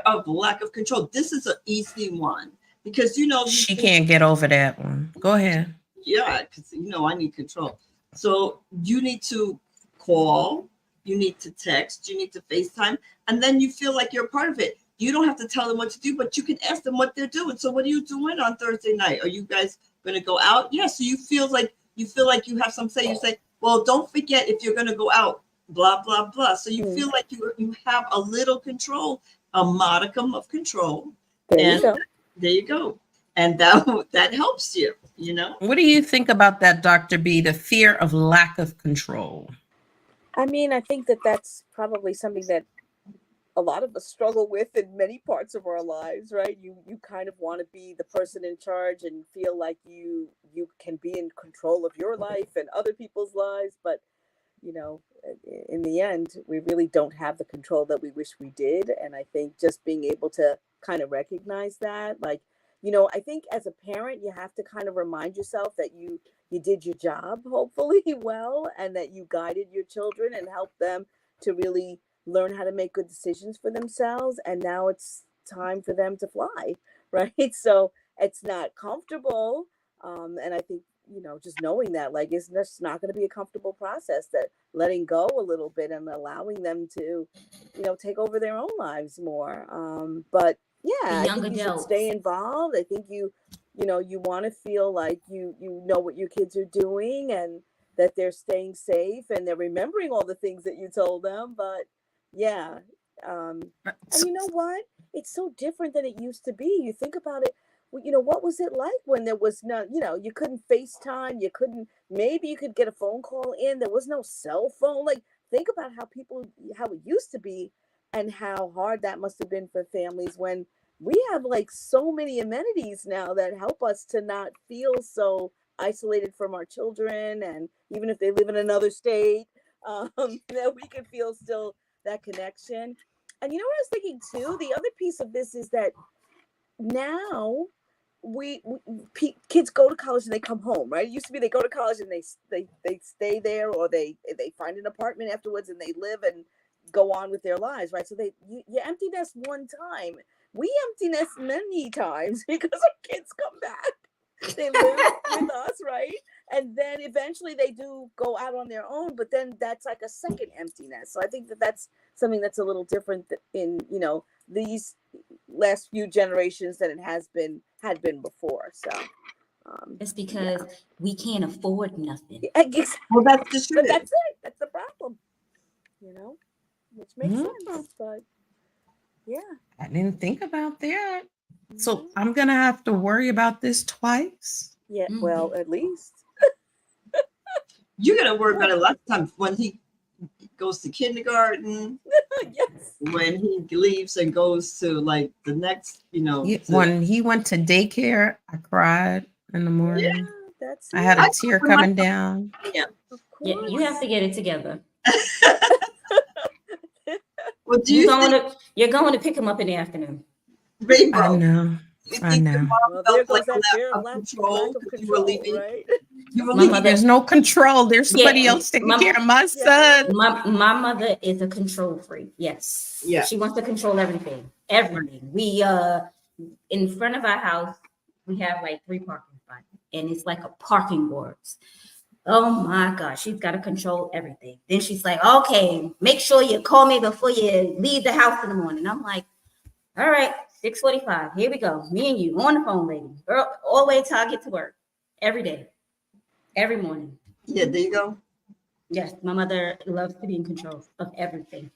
of lack of control. This is an easy one because she can't get over that one. Go ahead. Yeah, because I need control. So you need to call, you need to text, you need to FaceTime, and then you feel like you're a part of it. You don't have to tell them what to do, but you can ask them what they're doing. So what are you doing on Thursday night? Are you guys going to go out? Yes. So you feel like you have some say. You say, well, don't forget if you're going to go out, blah, blah, blah. So you feel like you have a little control, a modicum of control. There you go. And that helps you, What do you think about that, Dr. B, the fear of lack of control? I mean, I think that's probably something that a lot of us struggle with in many parts of our lives, right? You kind of want to be the person in charge and feel like you can be in control of your life and other people's lives, but in the end, we really don't have the control that we wish we did. And I think just being able to kind of recognize that, I think as a parent, you have to kind of remind yourself that you did your job, hopefully well, and that you guided your children and helped them to really learn how to make good decisions for themselves. And now it's time for them to fly, right? So it's not comfortable. And I think, just knowing that, it's just not going to be a comfortable process, that letting go a little bit and allowing them to, take over their own lives more. But yeah, I think you should stay involved. I think you want to feel like you know what your kids are doing and that they're staying safe and they're remembering all the things that you told them. But yeah, and you know what? It's so different than it used to be. You think about it. You know, what was it like when there was no, you know, you couldn't FaceTime, you couldn't, maybe you could get a phone call in, there was no cell phone. Like, think about how it used to be and how hard that must have been for families when we have like so many amenities now that help us to not feel so isolated from our children. And even if they live in another state, that we can feel still that connection. And you know what I was thinking too? The other piece of this is that now kids go to college and they come home, right? It used to be they go to college and they stay there, or they find an apartment afterwards and they live and go on with their lives, right? So you empty nest one time. We empty nest many times because our kids come back. They live with us, right? And then eventually they do go out on their own, but then that's like a second emptiness. So I think that's something that's a little different in, you know, these last few generations than it had been before. So it's because we can't afford nothing. Well, that's the truth. But that's it. That's the problem. You know, which makes sense. But yeah, I didn't think about that. So I'm gonna have to worry about this twice. Yeah, well, at least you're gonna worry about it a lot of times when he goes to kindergarten. Yes. When he leaves and goes to like the next, you know. When he went to daycare, I cried in the morning. Yeah, that's I had a tear coming down. Yeah. Yeah, you have to get it together. Well, you're going to pick him up in the afternoon. Rainbow. I know. Well, there goes that fear of lack of control, right? There's no control. There's somebody else taking care of my son. My mother is a control freak. Yes. Yeah. She wants to control everything. Everything. We in front of our house, we have like 3 parking spots, and it's like a parking boards. Oh my gosh, she's got to control everything. Then she's like, okay, make sure you call me before you leave the house in the morning. I'm like, all right, 6:45. Here we go. Me and you on the phone, lady. Girl, all the way till I get to work. Every day. Every morning. Yeah, there you go. Yes, my mother loves to be in control of everything.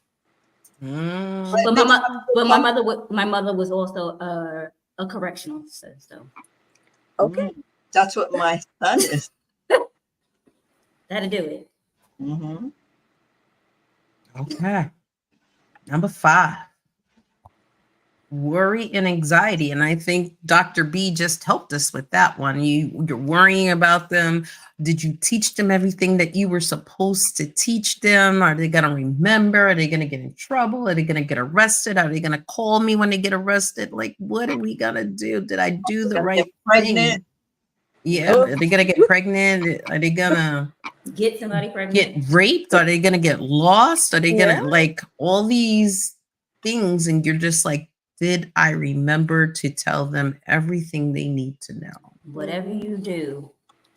But my mother was also a correctional officer. So okay, that's what my son is. That'll do it. Mm-hmm. Okay. Number 5. Worry and anxiety. And I think Dr. B just helped us with that one. You're worrying about them. Did you teach them everything that you were supposed to teach them? Are they going to remember? Are they going to get in trouble? Are they going to get arrested? Are they going to call me when they get arrested? Like, what are we going to do? Did I do the right thing? Yeah. Are they going to get pregnant? Are they going to get somebody pregnant? Get raped? Are they going to get lost? Are they going to like all these things? And you're just like, did I remember to tell them everything they need to know? Whatever you do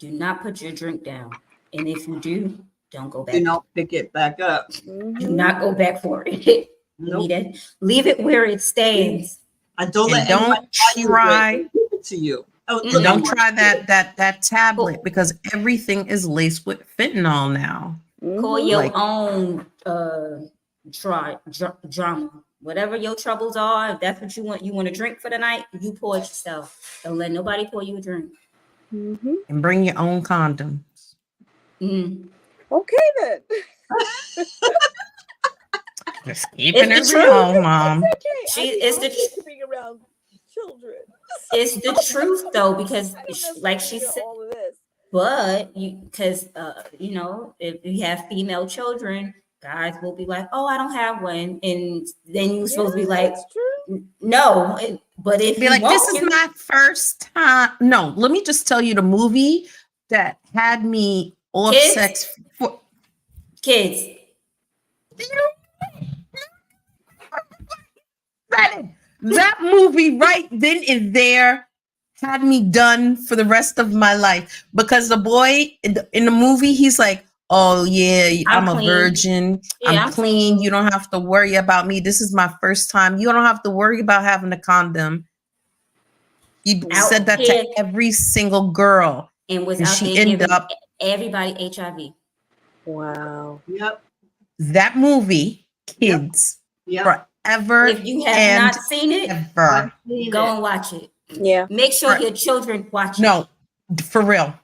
not put your drink down. And if you do, don't go back. Do not pick it back up. Do not go back for it. Nope. Leave it where it stands. And don't try it to you. Oh, don't try that tablet because everything is laced with fentanyl now. Call your own drama. Whatever your troubles are, if that's what you want to drink for the night, you pour it yourself. Don't let nobody pour you a drink. And bring your own condoms. Okay then. Just keeping it real, Mom. It's the being around children. It's the truth though, because like she said, all of this. But because you know, if you have female children, guys will be like, oh, I don't have one. And then you're supposed to be like, no. But if be like, this is my first time. No, let me just tell you the movie that had me off sex for kids. That movie right then and there had me done for the rest of my life because the boy in the movie, he's like, oh yeah, I'm a virgin. Yeah, I'm clean. You don't have to worry about me. This is my first time. You don't have to worry about having a condom. You said that to every single girl. And she ended up Everybody HIV. Wow. Yep. That movie, Kids, Yep. forever If you have and not seen it, ever. go and watch it. Yeah. Make sure your children watch it. No, for real.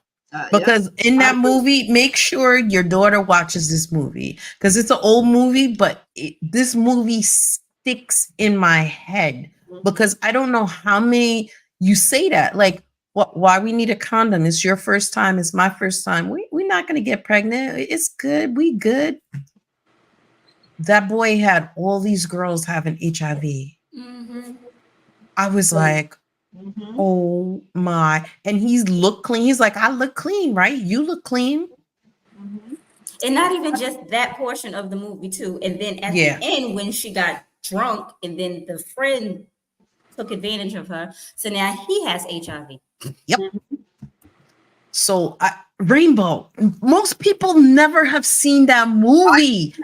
Because in that I- movie, make sure your daughter watches this movie because it's an old movie, but this movie sticks in my head because I don't know how many you say that. Like, why we need a condom? It's your first time. It's my first time. We're not going to get pregnant. It's good. We good. That boy had all these girls having HIV. Mm-hmm. I was like, oh my. And he's look clean. He's like, I look clean, right? You look clean. And not even just that portion of the movie too. And then at the end, when she got drunk and then the friend took advantage of her. So now he has HIV. Yep. So Rainbow, most people never have seen that movie.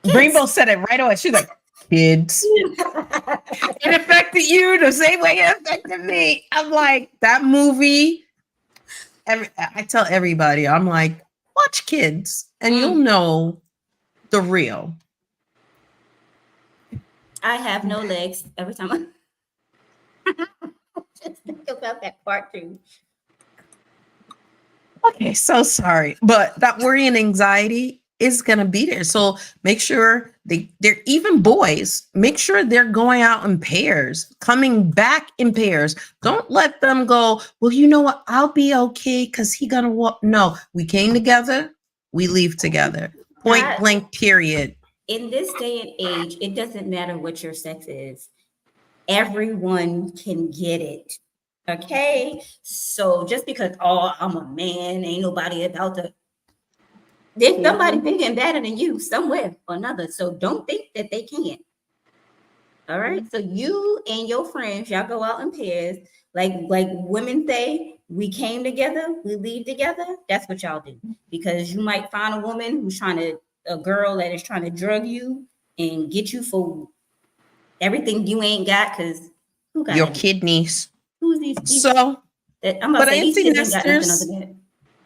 Rainbow said it right away. She's like, Kids. It affected you the same way it affected me. I'm like, that movie. I tell everybody, I'm like, watch Kids and you'll know the real. I have no legs every time I just think about that part too. Okay, so sorry, but that worry and anxiety is gonna be there. So make sure they're even boys. Make sure they're going out in pairs, coming back in pairs. Don't let them go. Well, you know what? I'll be okay because he gonna walk. No, we came together. We leave together. Point blank. Period. In this day and age, it doesn't matter what your sex is. Everyone can get it. Okay, so just because I'm a man, ain't nobody about to. There's somebody bigger and better than you somewhere or another. So don't think that they can't. All right. So you and your friends, y'all go out in pairs, like women say, we came together, we leave together. That's what y'all do, because you might find a woman who's a girl that is trying to drug you and get you for everything you ain't got, because who got your kidneys? Who's these? So, I'm about to say these kids ain't got nothing other than that.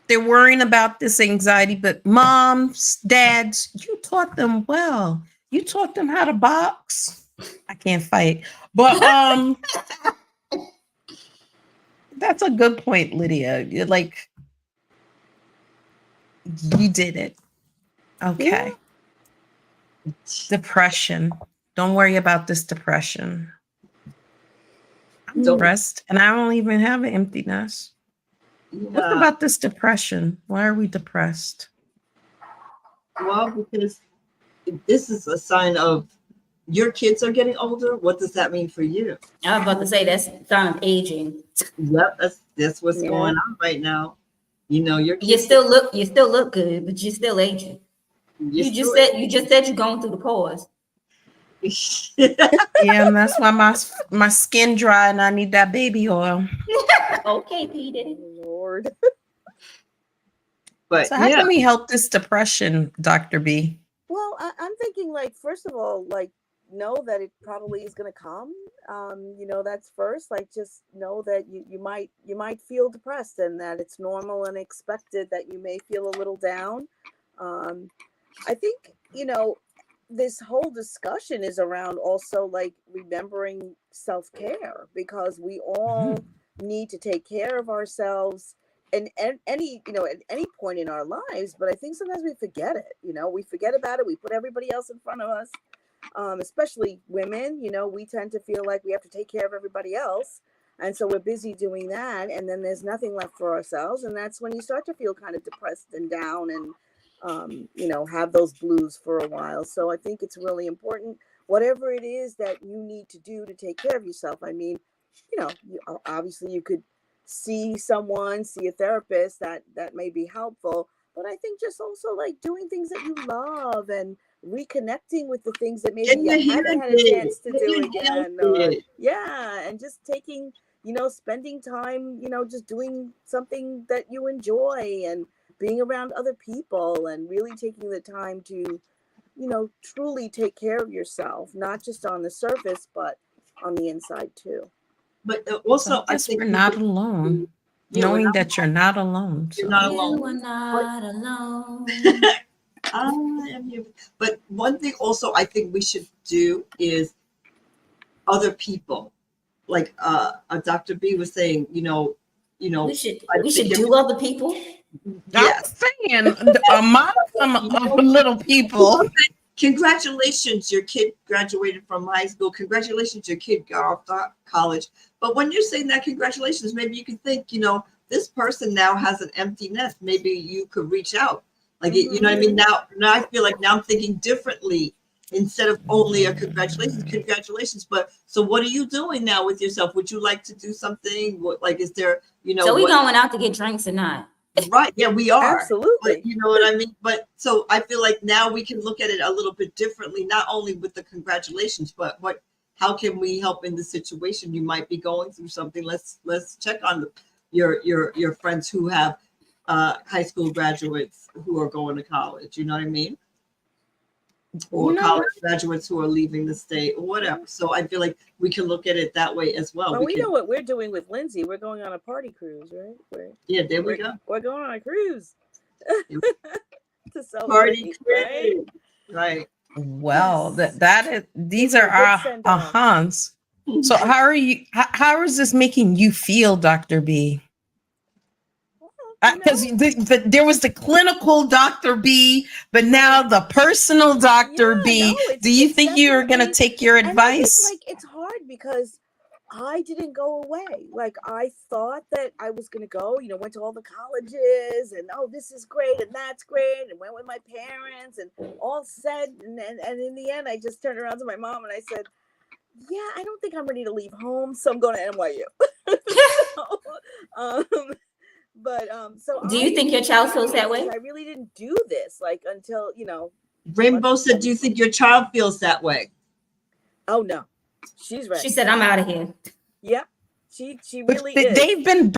They're worrying about this anxiety, but moms, dads, you taught them well. You taught them how to box. I can't fight, but that's a good point, Lydia. You're like, you did it. Okay. Yeah. Depression. Don't worry about this depression. I'm depressed, and I don't even have an empty nest. What about this depression? Why are we depressed? Well, because this is a sign of your kids are getting older. What does that mean for you? I was about to say that's a sign of aging. Yep, that's what's going on right now. You know, your kids you still look good, but you're still aging. You just said you're going through the pause. Yeah, and that's why my skin dry and I need that baby oil. Okay, Peter. Lord. But so how can we help this depression, Dr. B? Well, I'm thinking, like, first of all, like, know that it probably is going to come. You know, that's first. Like, just know that you might feel depressed, and that it's normal and expected that you may feel a little down. I think, you know, this whole discussion is around also, like, remembering self-care, because we all need to take care of ourselves and any, you know, at any point in our lives. But I think sometimes we forget it. You know, we forget about it. We put everybody else in front of us, especially women. You know, we tend to feel like we have to take care of everybody else, and so we're busy doing that, and then there's nothing left for ourselves, and that's when you start to feel kind of depressed and down, and you know, have those blues for a while. So I think it's really important, whatever it is that you need to do to take care of yourself. I mean, you know, obviously you could see a therapist that may be helpful, but I think just also, like, doing things that you love and reconnecting with the things that maybe you haven't had a chance to do again. And just taking, you know, spending time, you know, just doing something that you enjoy and being around other people, and really taking the time to, you know, truly take care of yourself, not just on the surface, but on the inside too. But also, I think we're not alone. knowing that you're not alone. You're So. not You alone. are not alone. I am here. But one thing also I think we should do is other people. Like Dr. B was saying, We should do other people. Yes. I'm saying among some little people. Congratulations, your kid graduated from high school. Congratulations, your kid got off college. But when you're saying that congratulations, maybe you could think, this person now has an empty nest. Maybe you could reach out. Like, you know what I mean? Now I feel like now I'm thinking differently instead of only a congratulations. But so what are you doing now with yourself? Would you like to do something? Like, is there, So we going out to get drinks or not? Right. Yeah, we are. Absolutely. But you know what I mean? But so I feel like now we can look at it a little bit differently, not only with the congratulations, but how can we help in the situation? You might be going through something. Let's check on your friends who have high school graduates who are going to college. You know what I mean? Or college graduates who are leaving the state or whatever. So I feel like we can look at it that way as well. Well, we know what we're doing with Lindsay. We're going on a party cruise, right? There we go. We're going on a cruise to celebrate. Party cruise. Right. Well, these are our ahans. So how is this making you feel, Dr. B? Because there was the clinical Dr. B, but now the personal Dr. B. Do you think you're going to take your advice? Like, it's hard because I didn't go away. Like, I thought that I was going to go, went to all the colleges and, this is great and that's great, and went with my parents and all said. And in the end, I just turned around to my mom and I said, yeah, I don't think I'm ready to leave home, so I'm going to NYU. But so do you think your child feels that way? I really didn't do this until Rainbow said, do you think your child feels that way? Oh no, she's right. She said, I'm out of here. Yep, she really is. They've been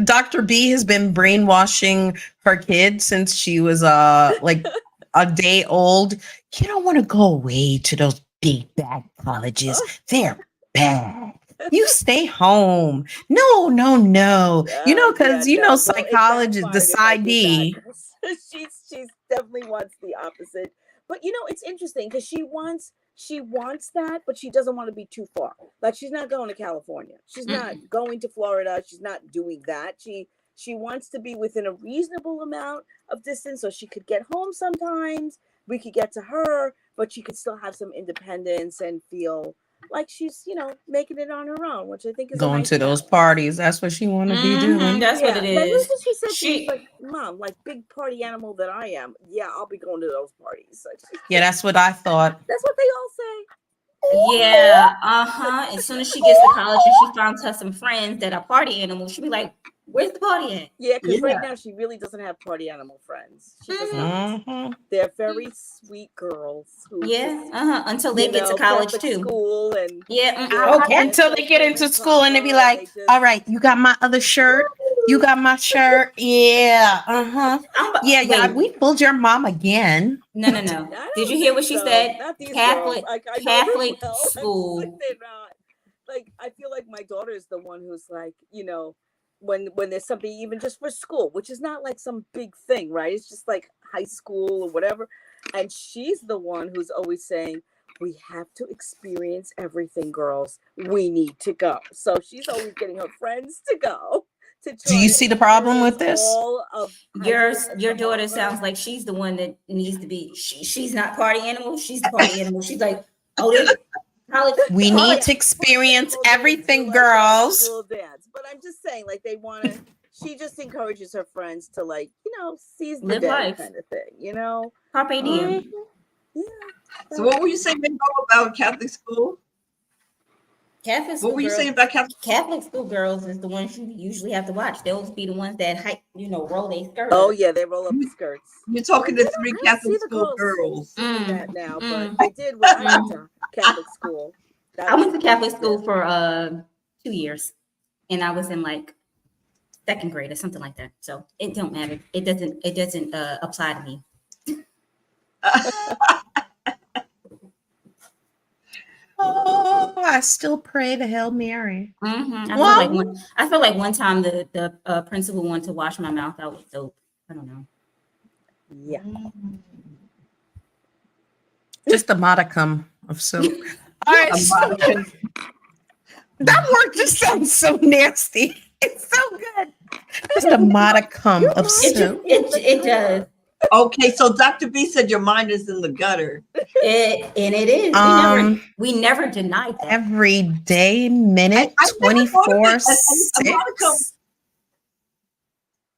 Dr. B has been brainwashing her kids since she was like a day old. You don't want to go away to those big bad colleges. They're bad. You stay home. No. Because psychology, the side B. She's definitely wants the opposite. But it's interesting because she wants that, but she doesn't want to be too far. Like, she's not going to California. She's not going to Florida. She's not doing that. She wants to be within a reasonable amount of distance so she could get home sometimes. We could get to her, but she could still have some independence and feel like she's, making it on her own, which I think is going to those parties. That's what she want to be doing. That's what it is. She said she's like, Mom, like, big party animal that I am. Yeah, I'll be going to those parties. Yeah, that's what I thought. That's what they all say. Yeah, As soon as she gets to college and she finds her some friends that are party animals, she'll be like, where's the party at? Yeah, because right now she really doesn't have party animal friends. She does not. They're very sweet girls. Until they get to college too. School and until they get into school and they be like, all right, you got my other shirt. You got my shirt. Yeah. Yeah. We pulled your mom again. No. Did you hear what she said? Catholic school. They're not. Like, I feel like my daughter is the one who's like, when there's something even just for school, which is not like some big thing, right? It's just like high school or whatever. And she's the one who's always saying, we have to experience everything, girls. We need to go. So she's always getting her friends to go. Do you see the problem with this? Your daughter sounds like she's the one that needs to be. She's not party animal. She's the party animal. She's like, we need to experience everything, girls. Dance. But I'm just saying, like, they want to. She just encourages her friends to, like, seize the day kind of thing, Carpe diem. Yeah. So what were you saying about Catholic school? What were you saying about Catholic school girls is the ones you usually have to watch. They'll be the ones that roll their skirts. Oh yeah, they roll up the skirts. You're talking to three Catholic school girls. That now, but I did when I went to Catholic school. I went to Catholic school for 2 years, and I was in like second grade or something like that. So it don't matter. It doesn't apply to me. Oh, I still pray the Hail Mary. Mm-hmm. Well, I feel like one time the principal wanted to wash my mouth out with soap. I don't know. Yeah. just a modicum of soap. All right. A modicum. That word just sounds so nasty. It's so good. Just a modicum of soap. It does. Okay, so Dr. B said your mind is in the gutter. It is. We never denied that. Every day, minute, I've never thought of it 24/6.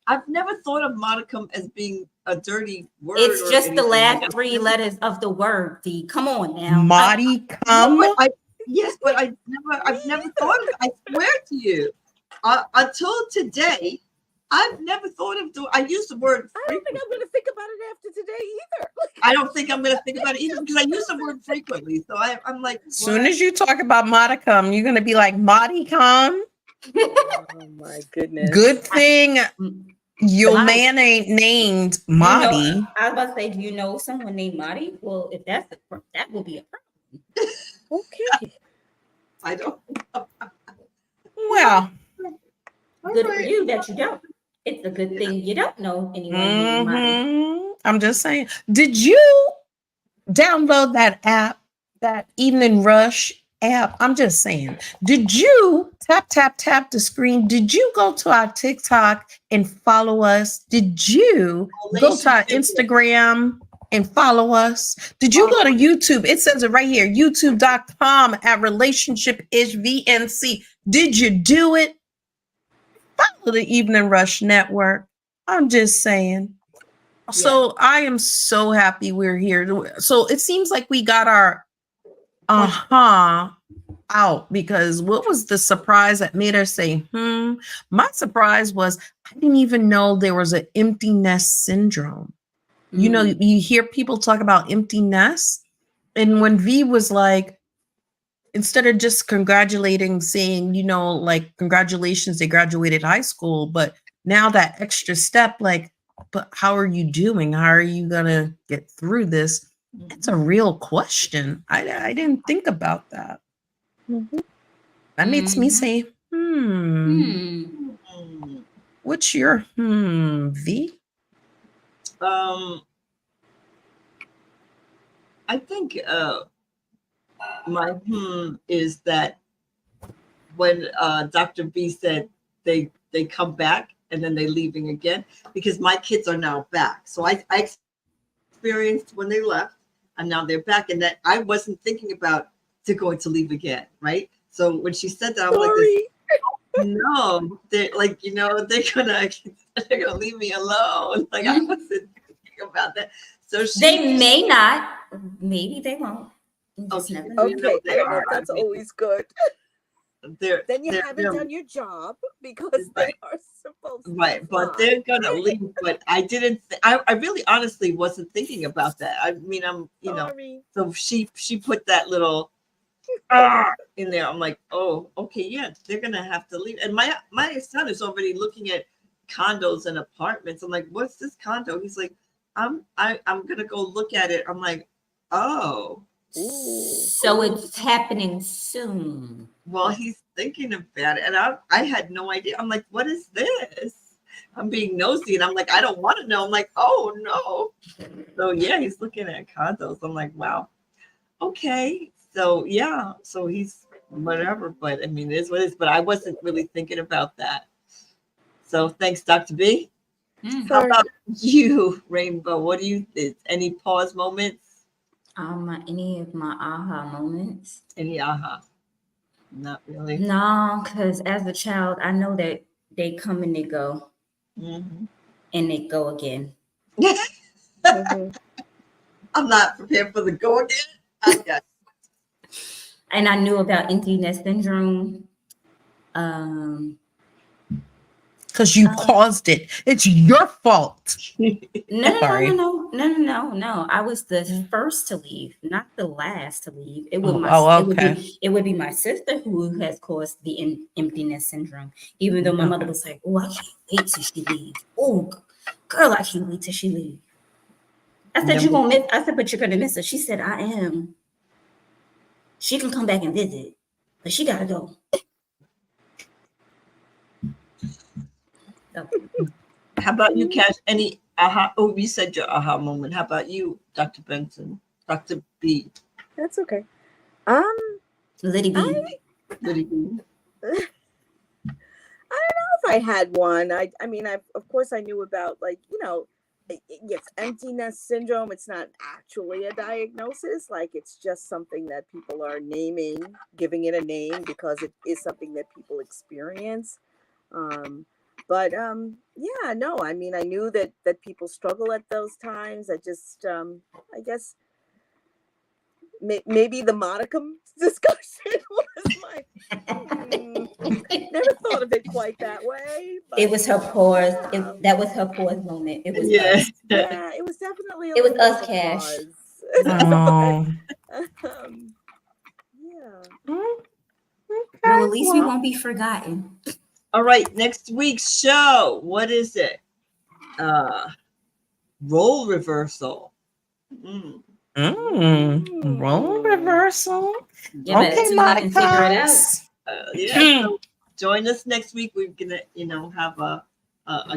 I've never thought of modicum as being a dirty word. It's just the anything. last 3 letters of the word. D. Come on now. Modicum. Yes, but I've never thought of it. I swear to you, until today, I've never thought of doing. I use the word. I don't think I'm going to think about it after today either. I don't think I'm going to think about it either because I use the word frequently. So I'm like, as soon as you talk about modicum, you're going to be like, modicum. Oh my goodness. Good thing your man ain't named Marty. I was about to say, do you know someone named Marty? Well, if that will be a problem. Okay. I don't. Well, good for you that you don't. It's a good thing you don't know anyone named Marty. I'm just saying. Did you download that app, that Evening Rush app? I'm just saying. Did you tap the screen? Did you go to our TikTok and follow us? Did you go to our Instagram and follow us? Did you go to YouTube? It says it right here, youtube.com/relationship-VnC. Did you do it? Follow the Evening Rush Network. I'm just saying. So I am so happy we're here. So it seems like we got our out, because what was the surprise that made her say, My surprise was I didn't even know there was an empty nest syndrome. You know, you hear people talk about empty nest. And when V was like, instead of just congratulating, saying, you know, like, congratulations, they graduated high school, but now that extra step, like, but how are you doing? How are you going to get through this? It's a real question. I didn't think about that. That makes me say, What's your V? I think my is that when Dr. B said they come back and then they're leaving again, because my kids are now back. So I experienced when they left and now they're back, and that I wasn't thinking about they're going to leave again, right? So when she said that, I was like, no, they're like, you know, they're gonna leave me alone. Like I wasn't thinking about that. So they may not, maybe they won't. Okay, I don't know if that's always good. Then you haven't done your job because they are supposed to. Right, but they're gonna leave. But I didn't. I really, honestly, wasn't thinking about that. I mean, I'm, you know. So she put that little in there. I'm like, oh, okay, yeah, they're gonna have to leave. And my son is already looking at condos and apartments. I'm like, what's this condo? He's like, I'm gonna go look at it. I'm like, oh. So it's happening soon. Well, he's thinking about it, and I had no idea. I'm like, what is this? I'm being nosy, and I'm like, I don't want to know. I'm like, oh no. So yeah, he's looking at condos. I'm like, wow, okay. So yeah, so he's whatever. But I mean, it is what it is. But I wasn't really thinking about that. So thanks, Dr. B. How about you, Rainbow? What do you think? Any pause moments? Any of my aha moments? Any aha? Not really. No, because as a child, I know that they come and they go, and they go again. I'm not prepared for the go again. And I knew about empty nest syndrome. Because you caused it. It's your fault. No. I was the first to leave, not the last to leave. It would it would be my sister who has caused the emptiness syndrome. Even though my mother was like, "Oh, I can't wait till she leaves. Oh, girl, I can't wait till she leaves." I said, "You're gonna miss." I said, "But you're gonna miss her." She said, "I am." She can come back and visit, but she gotta go. So, How about you, Cash? Any aha? Oh, you said your aha moment. How about you, Dr. Benson? Dr. B. That's okay. Liddy B. Liddy B. I don't know if I had one. I mean, of course I knew about, like, yes, empty nest syndrome. It's not actually a diagnosis. Like, it's just something that people are naming, giving it a name because it is something that people experience. Yeah, no, I mean, I knew that people struggle at those times. I just, I guess maybe the modicum discussion was my never thought of it quite that way. But, It was her pause. That was her pause moment. It was us. Yeah, it was definitely It was us, of a Cash. pause. Oh. Yeah. Well, at least we won't be forgotten. All right, next week's show. What is it? Role reversal. Role reversal. You better Okay, tune in and figure it out. Yeah. So join us next week. We're gonna, have a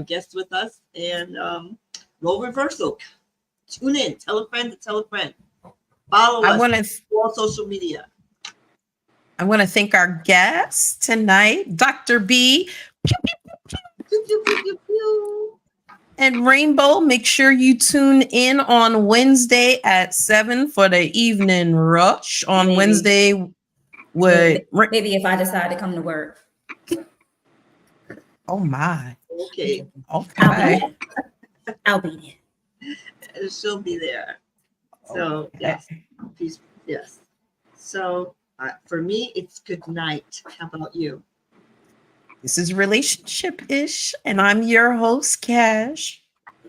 guest with us and role reversal. Tune in. Tell a friend to tell a friend. Follow us on all social media. I want to thank our guest tonight, Dr. B. And Rainbow. Make sure you tune in on Wednesday at 7 for the evening rush on Wednesday. Maybe if I decide to come to work. Oh my. Okay. I'll be there. She'll be there. So yes. Peace. Yes. So for me, it's good night. How about you? This is Relationship-ish, and I'm your host, Cash.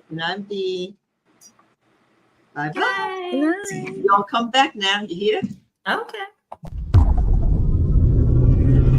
And I'm Vee. Bye-bye. Bye. Y'all come back now. You hear? Okay.